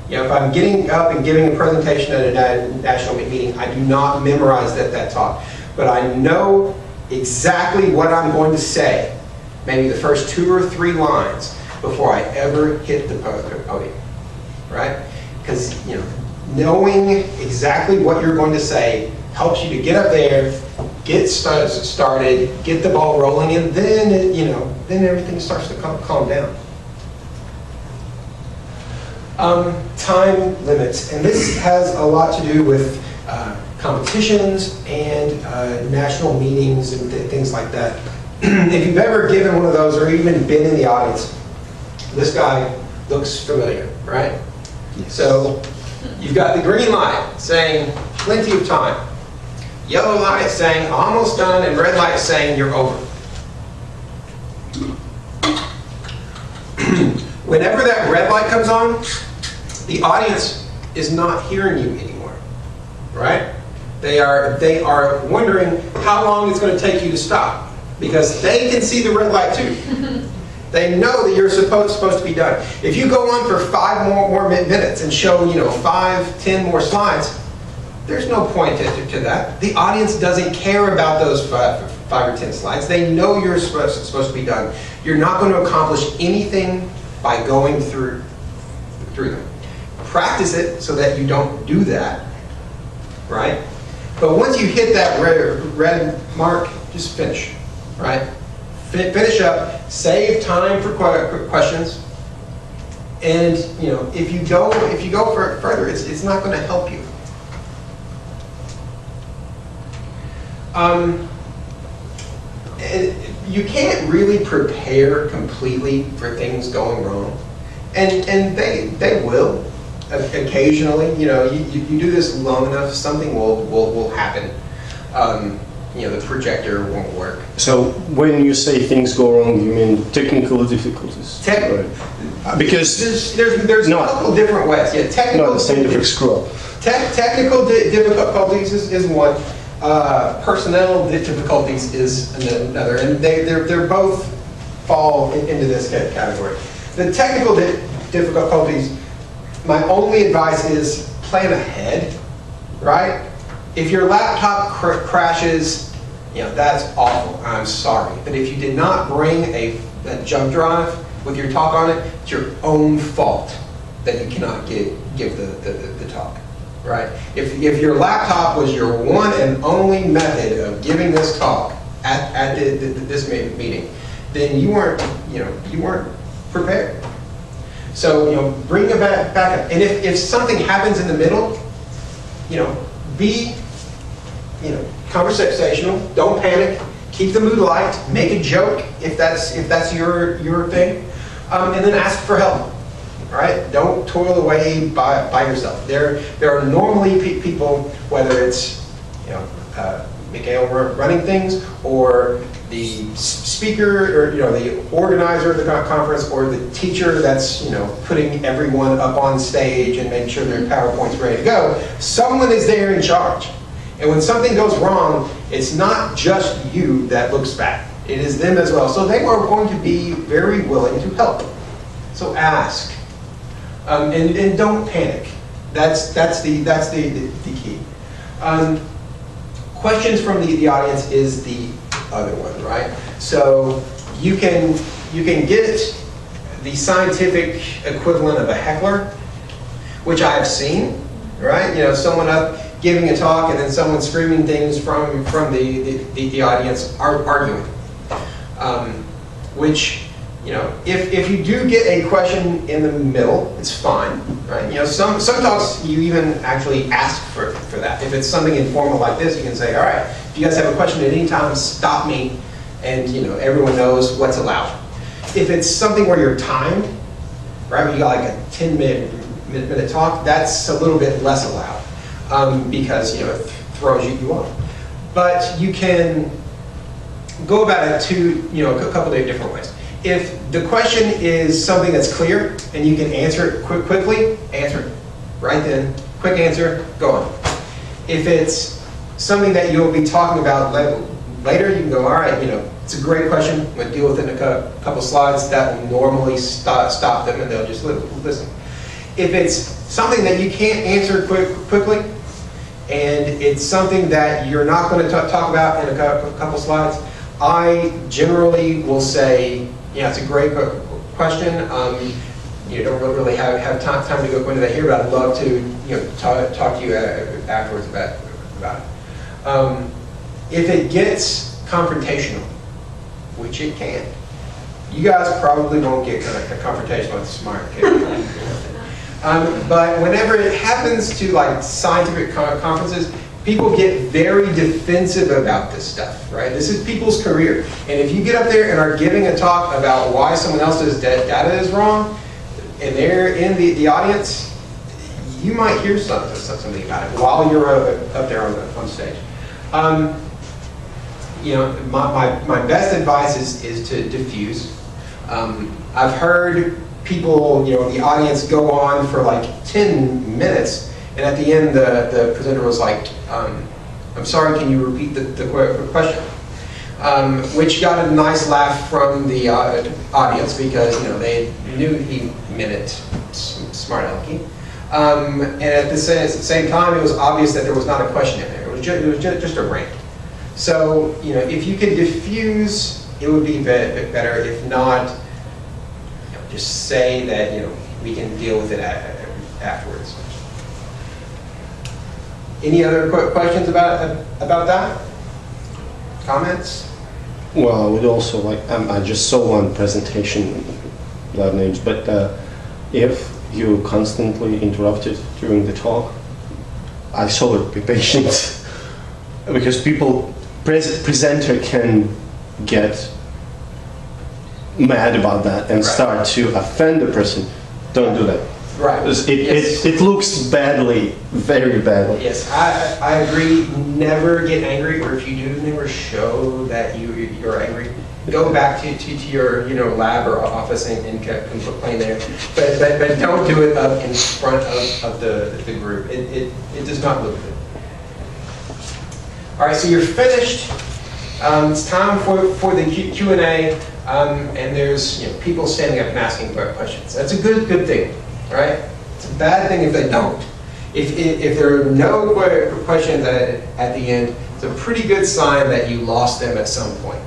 If I'm getting up and giving a presentation at a national meeting, I do not memorize that talk. But I know exactly what I'm going to say, maybe the first 2 or 3 lines before I ever hit the podium, right? Because knowing exactly what you're going to say helps you to get up there, get started, get the ball rolling, and then then everything starts to calm down. Time limits, and this has a lot to do with competitions and national meetings and things like that. If you've ever given one of those or even been in the audience, this guy looks familiar, right? Yes. So you've got the green light saying plenty of time, yellow light saying almost done, and red light saying you're over. Whenever that red light comes on, the audience is not hearing you anymore, right? They are wondering how long it's going to take you to stop, because they can see the red light too. They know that you're supposed to be done. If you go on for 5 more minutes and show 5, 10 more slides, there's no point to that. The audience doesn't care about those 5 or 10 slides. They know you're supposed to be done. You're not going to accomplish anything by going through them. Practice it so that you don't do that, right? But once you hit that red mark, just finish, right? Finish up, save time for questions, and if you go further, it's not going to help you. And you can't really prepare completely for things going wrong, and they will occasionally. You do this long enough, something will happen. The projector won't work. So when you say things go wrong, you mean technical difficulties? Right. Because there's a couple different ways. Yeah, technical. Not a scientific screw-up. Technical difficulties is one. Personnel difficulties is another, and they're both fall into this category. The technical difficulties, my only advice is plan ahead, right? If your laptop crashes, that's awful. I'm sorry, but if you did not bring a jump drive with your talk on it, it's your own fault that you cannot give the talk. Right? If your laptop was your one and only method of giving this talk at this meeting, then you weren't prepared. So bring it back up. And if something happens in the middle, be conversational. Don't panic. Keep the mood light. Make a joke if that's your thing, and then ask for help. Right? Don't toil away by yourself. There are normally people, whether it's Mikhail running things, or the speaker, or the organizer of the conference, or the teacher that's putting everyone up on stage and making sure their PowerPoint's ready to go. Someone is there in charge, and when something goes wrong, it's not just you that looks bad. It is them as well. So they are going to be very willing to help. So ask. And don't panic. That's the key. Questions from the audience is the other one, right? So you can get the scientific equivalent of a heckler, which I have seen, right? Someone up giving a talk and then someone screaming things from the audience arguing, which if you do get a question in the middle, it's fine, right? Some talks you even actually ask for that. If it's something informal like this, you can say, all right, if you guys have a question at any time, stop me, and everyone knows what's allowed. If it's something where you're timed, right, when you got like a 10-minute talk, that's a little bit less allowed because it throws you off. But you can go about it a couple of different ways. If the question is something that's clear and you can answer it quickly, answer it right then. Quick answer, go on. If it's something that you'll be talking about later, you can go, all right, it's a great question. I'm going to deal with it in a couple slides. That will normally stop them and they'll just listen. If it's something that you can't answer quickly and it's something that you're not going to talk about in a couple slides, I generally will say, it's a great question. You don't really have time to go into that here, but I'd love to talk to you afterwards about it. If it gets confrontational, which it can, you guys probably won't get confrontational with smart kids. But whenever it happens to like scientific conferences, people get very defensive about this stuff, right? This is people's career. And if you get up there and are giving a talk about why someone else's data is wrong, and they're in the audience, you might hear something about it while you're up there on stage. My best advice is to diffuse. I've heard people, the audience go on for like 10 minutes, and at the end, the presenter was like, I'm sorry, can you repeat the question? Which got a nice laugh from the audience because, they knew he meant it smart alecky. And at the same time, it was obvious that there was not a question in there. It was just a rant. So, if you can diffuse, it would be better. If not, just say that, we can deal with it afterwards. Any other questions about that? Comments? Well, I would also like, I just saw one presentation, without names, but if you constantly interrupted during the talk, I saw it, be patient. Because presenter can get mad about that and start to offend the person. Don't do that. Right. It looks badly, very badly. Yes, I agree. Never get angry, or if you do, never show that you're angry. Go back to your lab or office and complain there. But don't do it up in front of the group. It does not look good. All right, so you're finished. It's time for the Q&A, and there's people standing up and asking questions. That's a good thing. Right? It's a bad thing if they don't. If there are no questions at the end, it's a pretty good sign that you lost them at some point.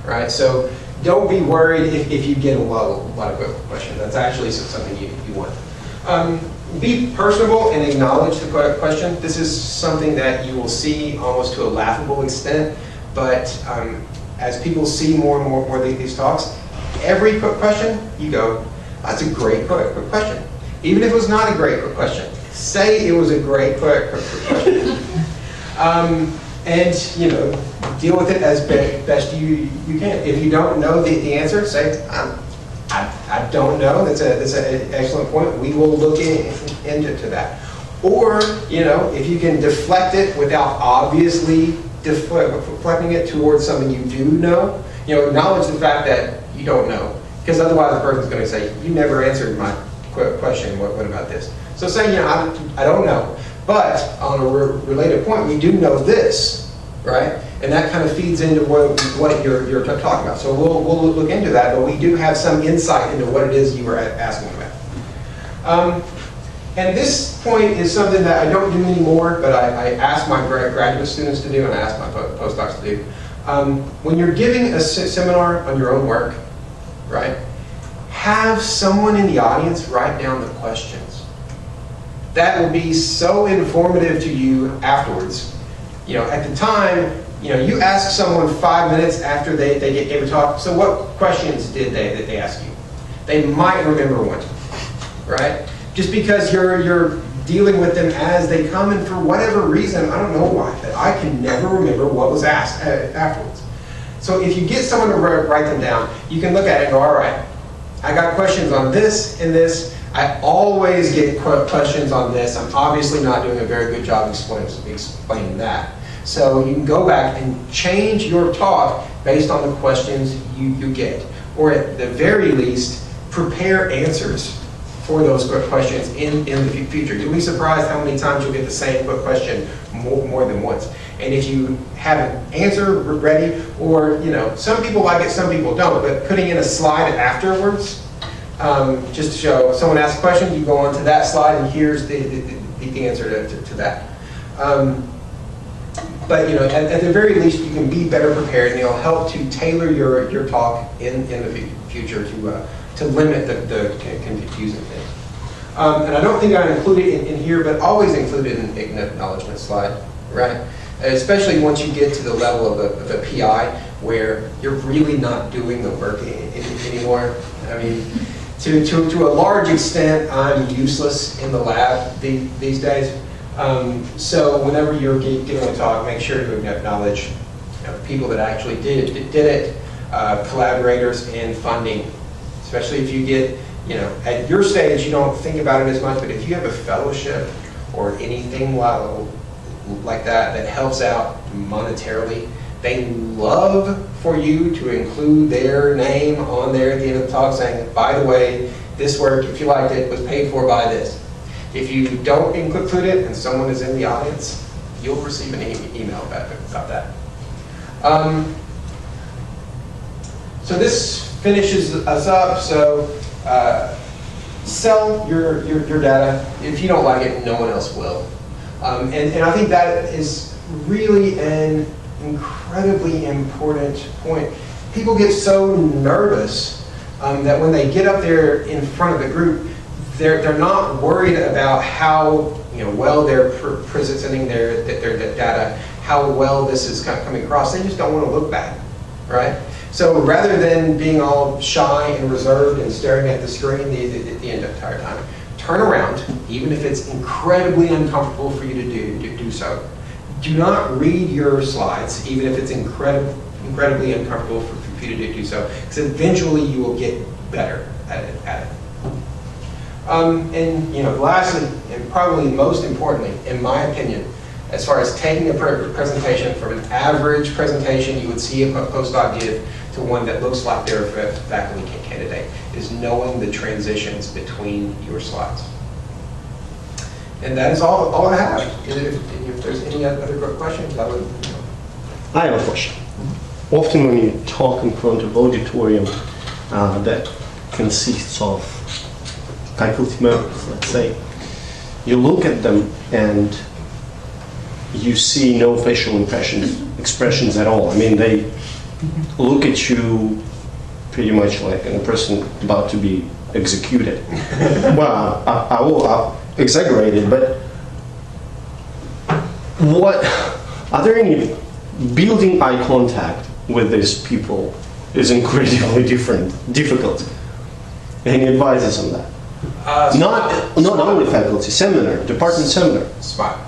Right? So don't be worried if you get a lot of questions. That's actually something you want. Be personable and acknowledge the question. This is something that you will see almost to a laughable extent, but as people see more and more of these talks, every question you go, that's a great question. Even if it was not a great question, say it was a great question. And deal with it as best you can. If you don't know the answer, say, I don't know. That's an excellent point. We will look into that. Or, if you can deflect it without obviously deflecting it towards something you do know, acknowledge the fact that you don't know. Because otherwise the person's going to say, you never answered my question, what about this? So say, I don't know. But on a related point, we do know this, right? And that kind of feeds into what you're talking about. So we'll look into that, but we do have some insight into what it is you were asking about. And this point is something that I don't do anymore, but I ask my graduate students to do and I ask my postdocs to do. When you're giving a seminar on your own work, right, have someone in the audience write down the questions. That will be so informative to you afterwards. At the time, You ask someone 5 minutes after they gave a talk, so what questions did they ask you? They might remember one, right? Just because you're dealing with them as they come, and for whatever reason, I don't know why, but I can never remember what was asked afterwards. So if you get someone to write them down, you can look at it and go, all right, I got questions on this and this. I always get questions on this. I'm obviously not doing a very good job explaining that. So you can go back and change your talk based on the questions you get. Or at the very least, prepare answers for those questions in the future. You'll be surprised how many times you'll get the same question more than once. And if you have an answer ready, or some people like it, some people don't, but putting in a slide afterwards, just to show someone asks a question, you go on to that slide and here's the answer to that. But at the very least, you can be better prepared, and it'll help to tailor your talk in the future to limit the confusing things. And I don't think I included it in here, but always include it in an acknowledgement slide, right? Especially once you get to the level of a PI where you're really not doing the work anymore. I mean, to a large extent, I'm useless in the lab these days. So whenever you're giving a talk, make sure to acknowledge people that actually did it, collaborators, and funding. Especially if you get, at your stage, you don't think about it as much, but if you have a fellowship or anything like that helps out monetarily, they love for you to include their name on there at the end of the talk saying, by the way, this work, if you liked it, was paid for by this. If you don't include it and someone is in the audience, you'll receive an email about that. So this finishes us up. So sell your data. If you don't like it, no one else will. And I think that is really an incredibly important point. People get so nervous that when they get up there in front of the group, they're not worried about how well they're presenting their data, how well this is coming across. They just don't want to look bad, right? So rather than being all shy and reserved and staring at the screen the entire time, turn around, even if it's incredibly uncomfortable for you to do so. Do not read your slides, even if it's incredibly uncomfortable for you to do so, because eventually you will get better at it. And lastly, and probably most importantly, in my opinion, as far as taking a presentation from an average presentation you would see a postdoc give to one that looks like they're a faculty candidate, is knowing the transitions between your slides. And that is all I have. If there's any other questions, I would. I have a question. Often when you talk in front of auditorium that consists of faculty members, let's say, you look at them and you see no facial expressions at all. I mean, they look at you pretty much like a person about to be executed. Well, I will exaggerate it, but are there any building eye contact with these people is incredibly difficult. Any advices on that? Not only faculty, department seminar. Smile.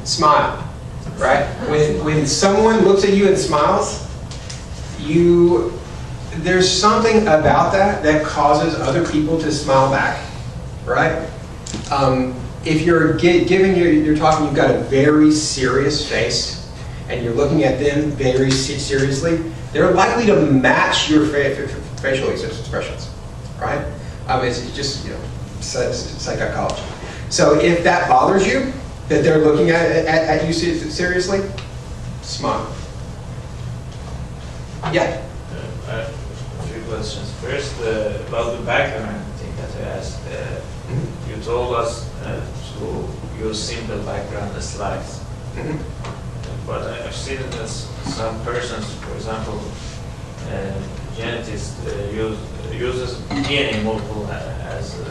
Smile, right? When someone looks at you and smiles, there's something about that causes other people to smile back, right? If you're giving your talk and you've got a very serious face and you're looking at them very seriously, they're likely to match your facial expressions, right? It's just psychology. So if that bothers you, that they're looking at you seriously, smile. Yeah. A few questions. First, about the background thing that you asked. You told us to use simple background slides. But I've seen that some persons, for example, geneticists, uses DNA model as a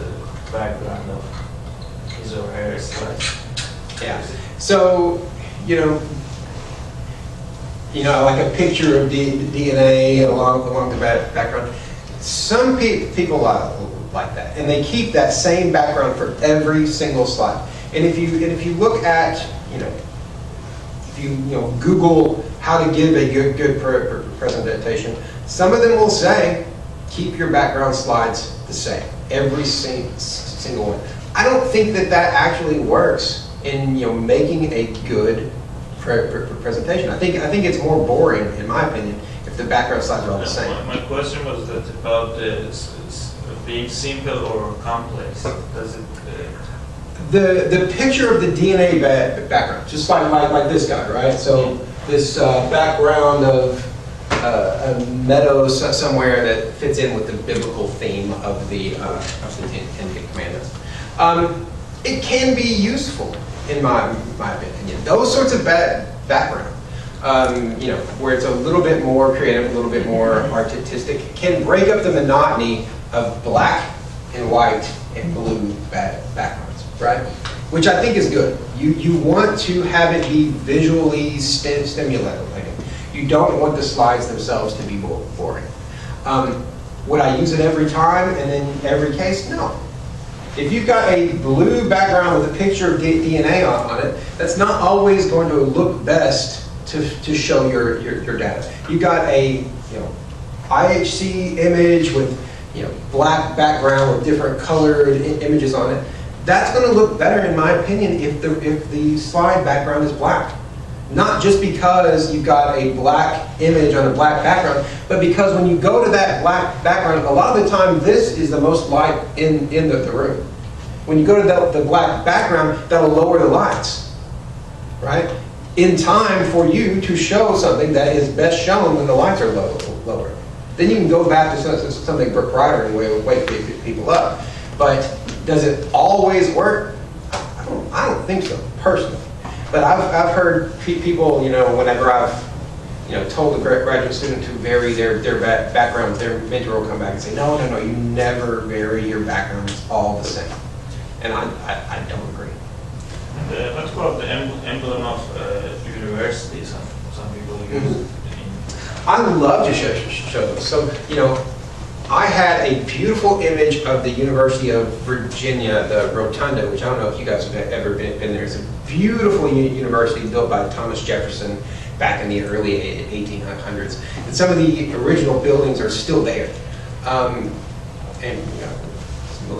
background of his or her slides. Yeah. So, you know, like a picture of DNA along the background. Some people like that, and they keep that same background for every single slide. And if you look at, you know, if you Google how to give a good presentation, some of them will say keep your background slides the same, every single one. I don't think that actually works in making a good presentation. I think it's more boring, in my opinion, if the background slides are all the same. My question was that about being simple or complex. Does it? The picture of the DNA background, just like this guy, right? So this background of a meadow somewhere that fits in with the biblical theme of the Ten Commandments. It can be useful, in my opinion. Those sorts of background, where it's a little bit more creative, a little bit more artistic, can break up the monotony of black and white and blue backgrounds, right? Which I think is good. You want to have it be visually stimulating. You don't want the slides themselves to be boring. Would I use it every time and in every case? No. If you've got a blue background with a picture of DNA on it, that's not always going to look best to show your data. You've got a IHC image with black background with different colored images on it. That's going to look better, in my opinion, if the slide background is black. Not just because you've got a black image on a black background, but because when you go to that black background, a lot of the time this is the most light in the room. When you go to the black background, that'll lower the lights, right? In time for you to show something that is best shown when the lights are lower. Then you can go back to something brighter and wake people up. But does it always work? I don't think so, personally. But I've heard people, whenever I've, told a graduate student to vary their background, their mentor will come back and say, no, you never vary your background, it's all the same. And I don't agree. And what's called the emblem of university, some people use. I love to show them. So, I had a beautiful image of the University of Virginia, the Rotunda, which I don't know if you guys have ever been there. It's a beautiful university built by Thomas Jefferson back in the early 1800s. And some of the original buildings are still there. Most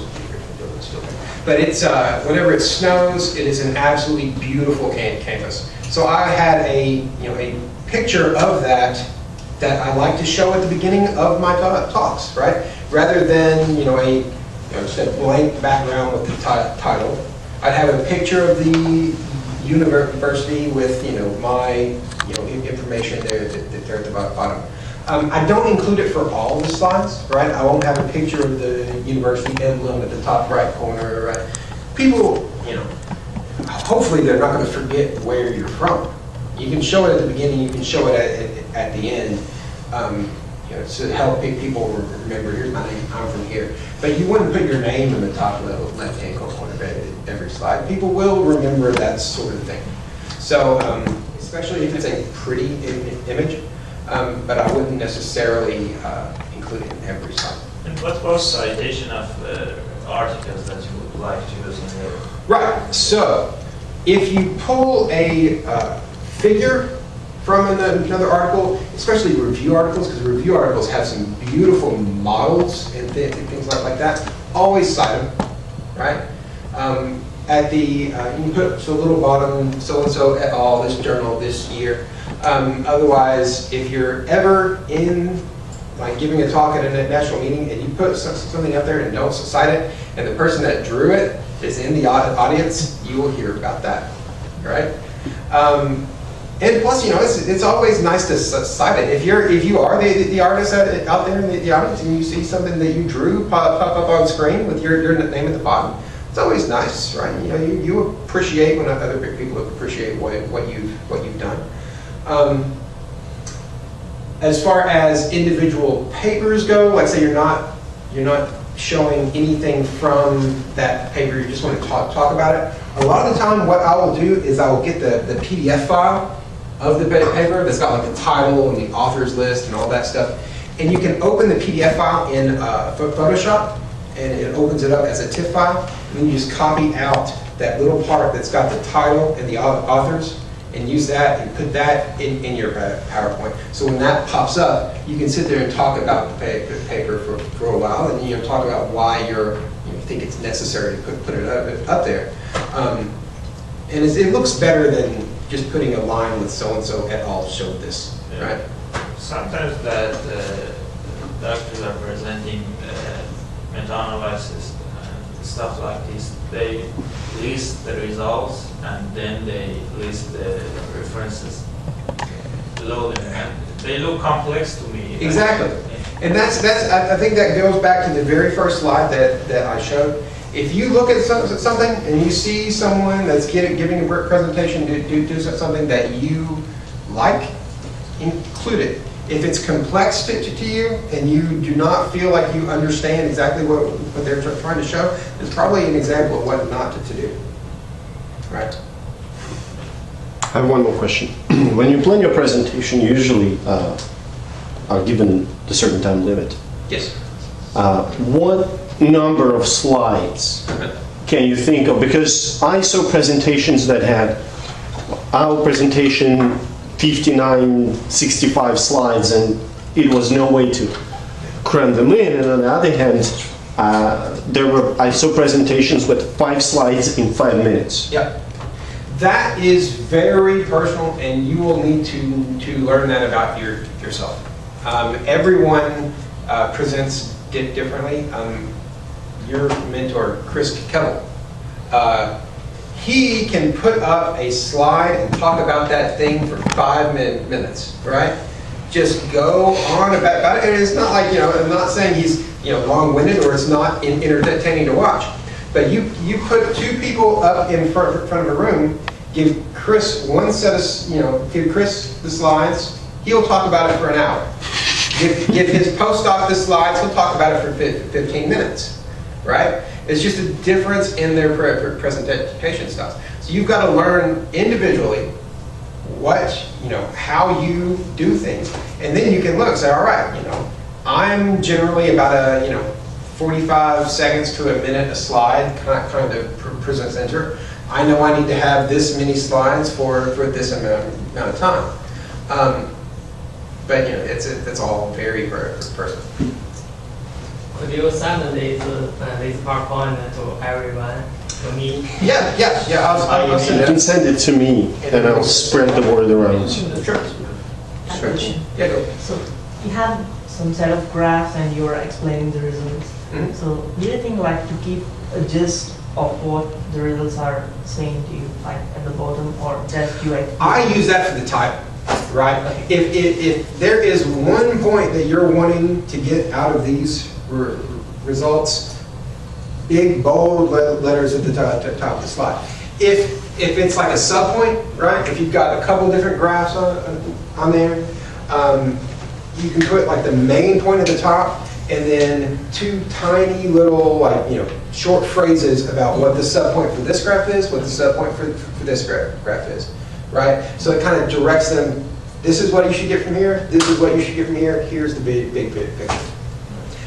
of the original buildings are still there. But it's whenever it snows, it is an absolutely beautiful campus. So I had a picture of that I like to show at the beginning of my talks, right? Rather than just a blank background with the title, I'd have a picture of the university with my information there at the bottom. I don't include it for all the slides, right? I won't have a picture of the university emblem at the top right corner, right? People, hopefully they're not going to forget where you're from. You can show it at the beginning, you can show it at the end, to help people remember, here's my name, I'm from here. But you wouldn't put your name in the top left-hand corner of every slide. People will remember that sort of thing. So, especially if it's a pretty image, but I wouldn't necessarily include it in every slide. And what about citation of articles that you would like to use in your... Right, so if you pull a figure from another article, especially review articles, because review articles have some beautiful models and things like that, always cite them, right? At the, you can put a little bottom, so-and-so et al., this journal, this year. Otherwise, if you're ever in, like giving a talk at a national meeting and you put something up there and don't cite it, and the person that drew it is in the audience, you will hear about that, right? And plus, it's always nice to cite it. If you are the artist out there in the audience and you see something that you drew pop up on screen with your name at the bottom, it's always nice, right? You appreciate when other people appreciate what you've done. As far as individual papers go, like say you're not showing anything from that paper, you just want to talk about it. A lot of the time, what I will do is I will get the PDF file of the paper that's got like the title and the author's list and all that stuff. And you can open the PDF file in Photoshop, and it opens it up as a TIFF file. And then you just copy out that little part that's got the title and the authors, and use that and put that in your PowerPoint. So when that pops up, you can sit there and talk about the paper for a while, and talk about why you think it's necessary to put it up there. And it looks better than just putting a line with so-and-so et al. Showed this, Yeah. right? Sometimes that doctors are presenting meta-analysis and stuff like this. They list the results and then they list the references below them. And they look complex to me. Exactly. And I think that goes back to the very first slide that I showed. If you look at something and you see someone that's giving a presentation do something that you like, include it. If it's complex to you and you do not feel like you understand exactly what they're trying to show, it's probably an example of what not to do. Right? I have one more question. When you plan your presentation, you usually are given a certain time limit. Yes. What number of slides can you think of? Because I saw presentations that had our presentation 59, 65 slides, and it was no way to cram them in. And on the other hand, I saw presentations with 5 slides in 5 minutes. Yep. That is very personal, and you will need to learn that about yourself. Everyone presents differently. Your mentor, Chris Kettle, he can put up a slide and talk about that thing for 5 minutes, right? Just go on about it. And it's not like, I'm not saying he's, long-winded or it's not entertaining to watch. But you put 2 people up in front of a room, give Chris one set of, give Chris the slides, he'll talk about it for an hour. Give his postdoc the slides, he'll talk about it for 15 minutes, right? It's just a difference in their presentation styles. So you've got to learn individually how you do things. And then you can look and say, all right, I'm generally about 45 seconds to a minute a slide, kind of presenter. I know I need to have this many slides for this amount of time. But it's all very personal. Could you send this PowerPoint to everyone, to me? Yeah. I'll send You it. can send it to me, and I'll spread the word around. Sure. Yeah, go. So you have some set of graphs and you are explaining the results. Mhm. So do you think to keep a gist of what the results are saying to you, at the bottom, or just you? I use that for the title, right? If there is one point that you're wanting to get out of these results, big bold letters at the top of the slide. If it's like a subpoint, right? If you've got a couple different graphs on there, you can put the main point at the top, and then 2 tiny little short phrases about what the subpoint for this graph is, what the subpoint for this graph is, right? So it kind of directs them. This is what you should get from here. This is what you should get from here. Here's the big picture.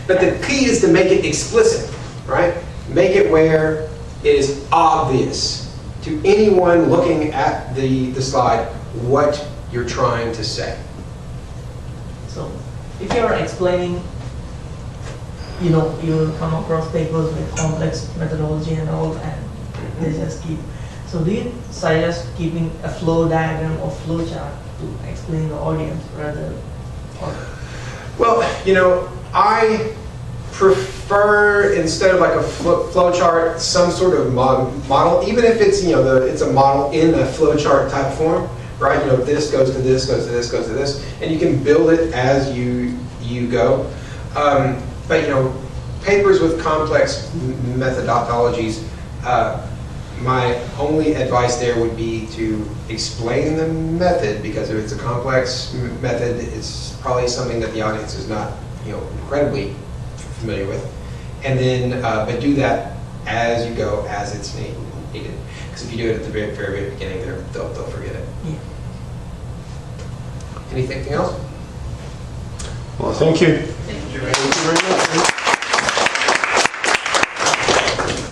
But the key is to make it explicit, right? Make it where it is obvious to anyone looking at the slide what you're trying to say. So if you're explaining, you'll come across papers with complex methodology and all, and they just keep. So do you suggest keeping a flow diagram or flow chart to explain the audience rather? Well, I prefer, instead of a flow chart, some sort of model, even if it's it's a model in a flow chart type form, right? This goes to this, goes to this, goes to this, and you can build it as you go. But papers with complex methodologies, my only advice there would be to explain the method, because if it's a complex method, it's probably something that the audience is not incredibly familiar with. And then, but do that as you go, as it's needed. Because if you do it at the very beginning, they'll forget it. Yeah. Anything else? Well, thank you. Thank you. Thank you very much.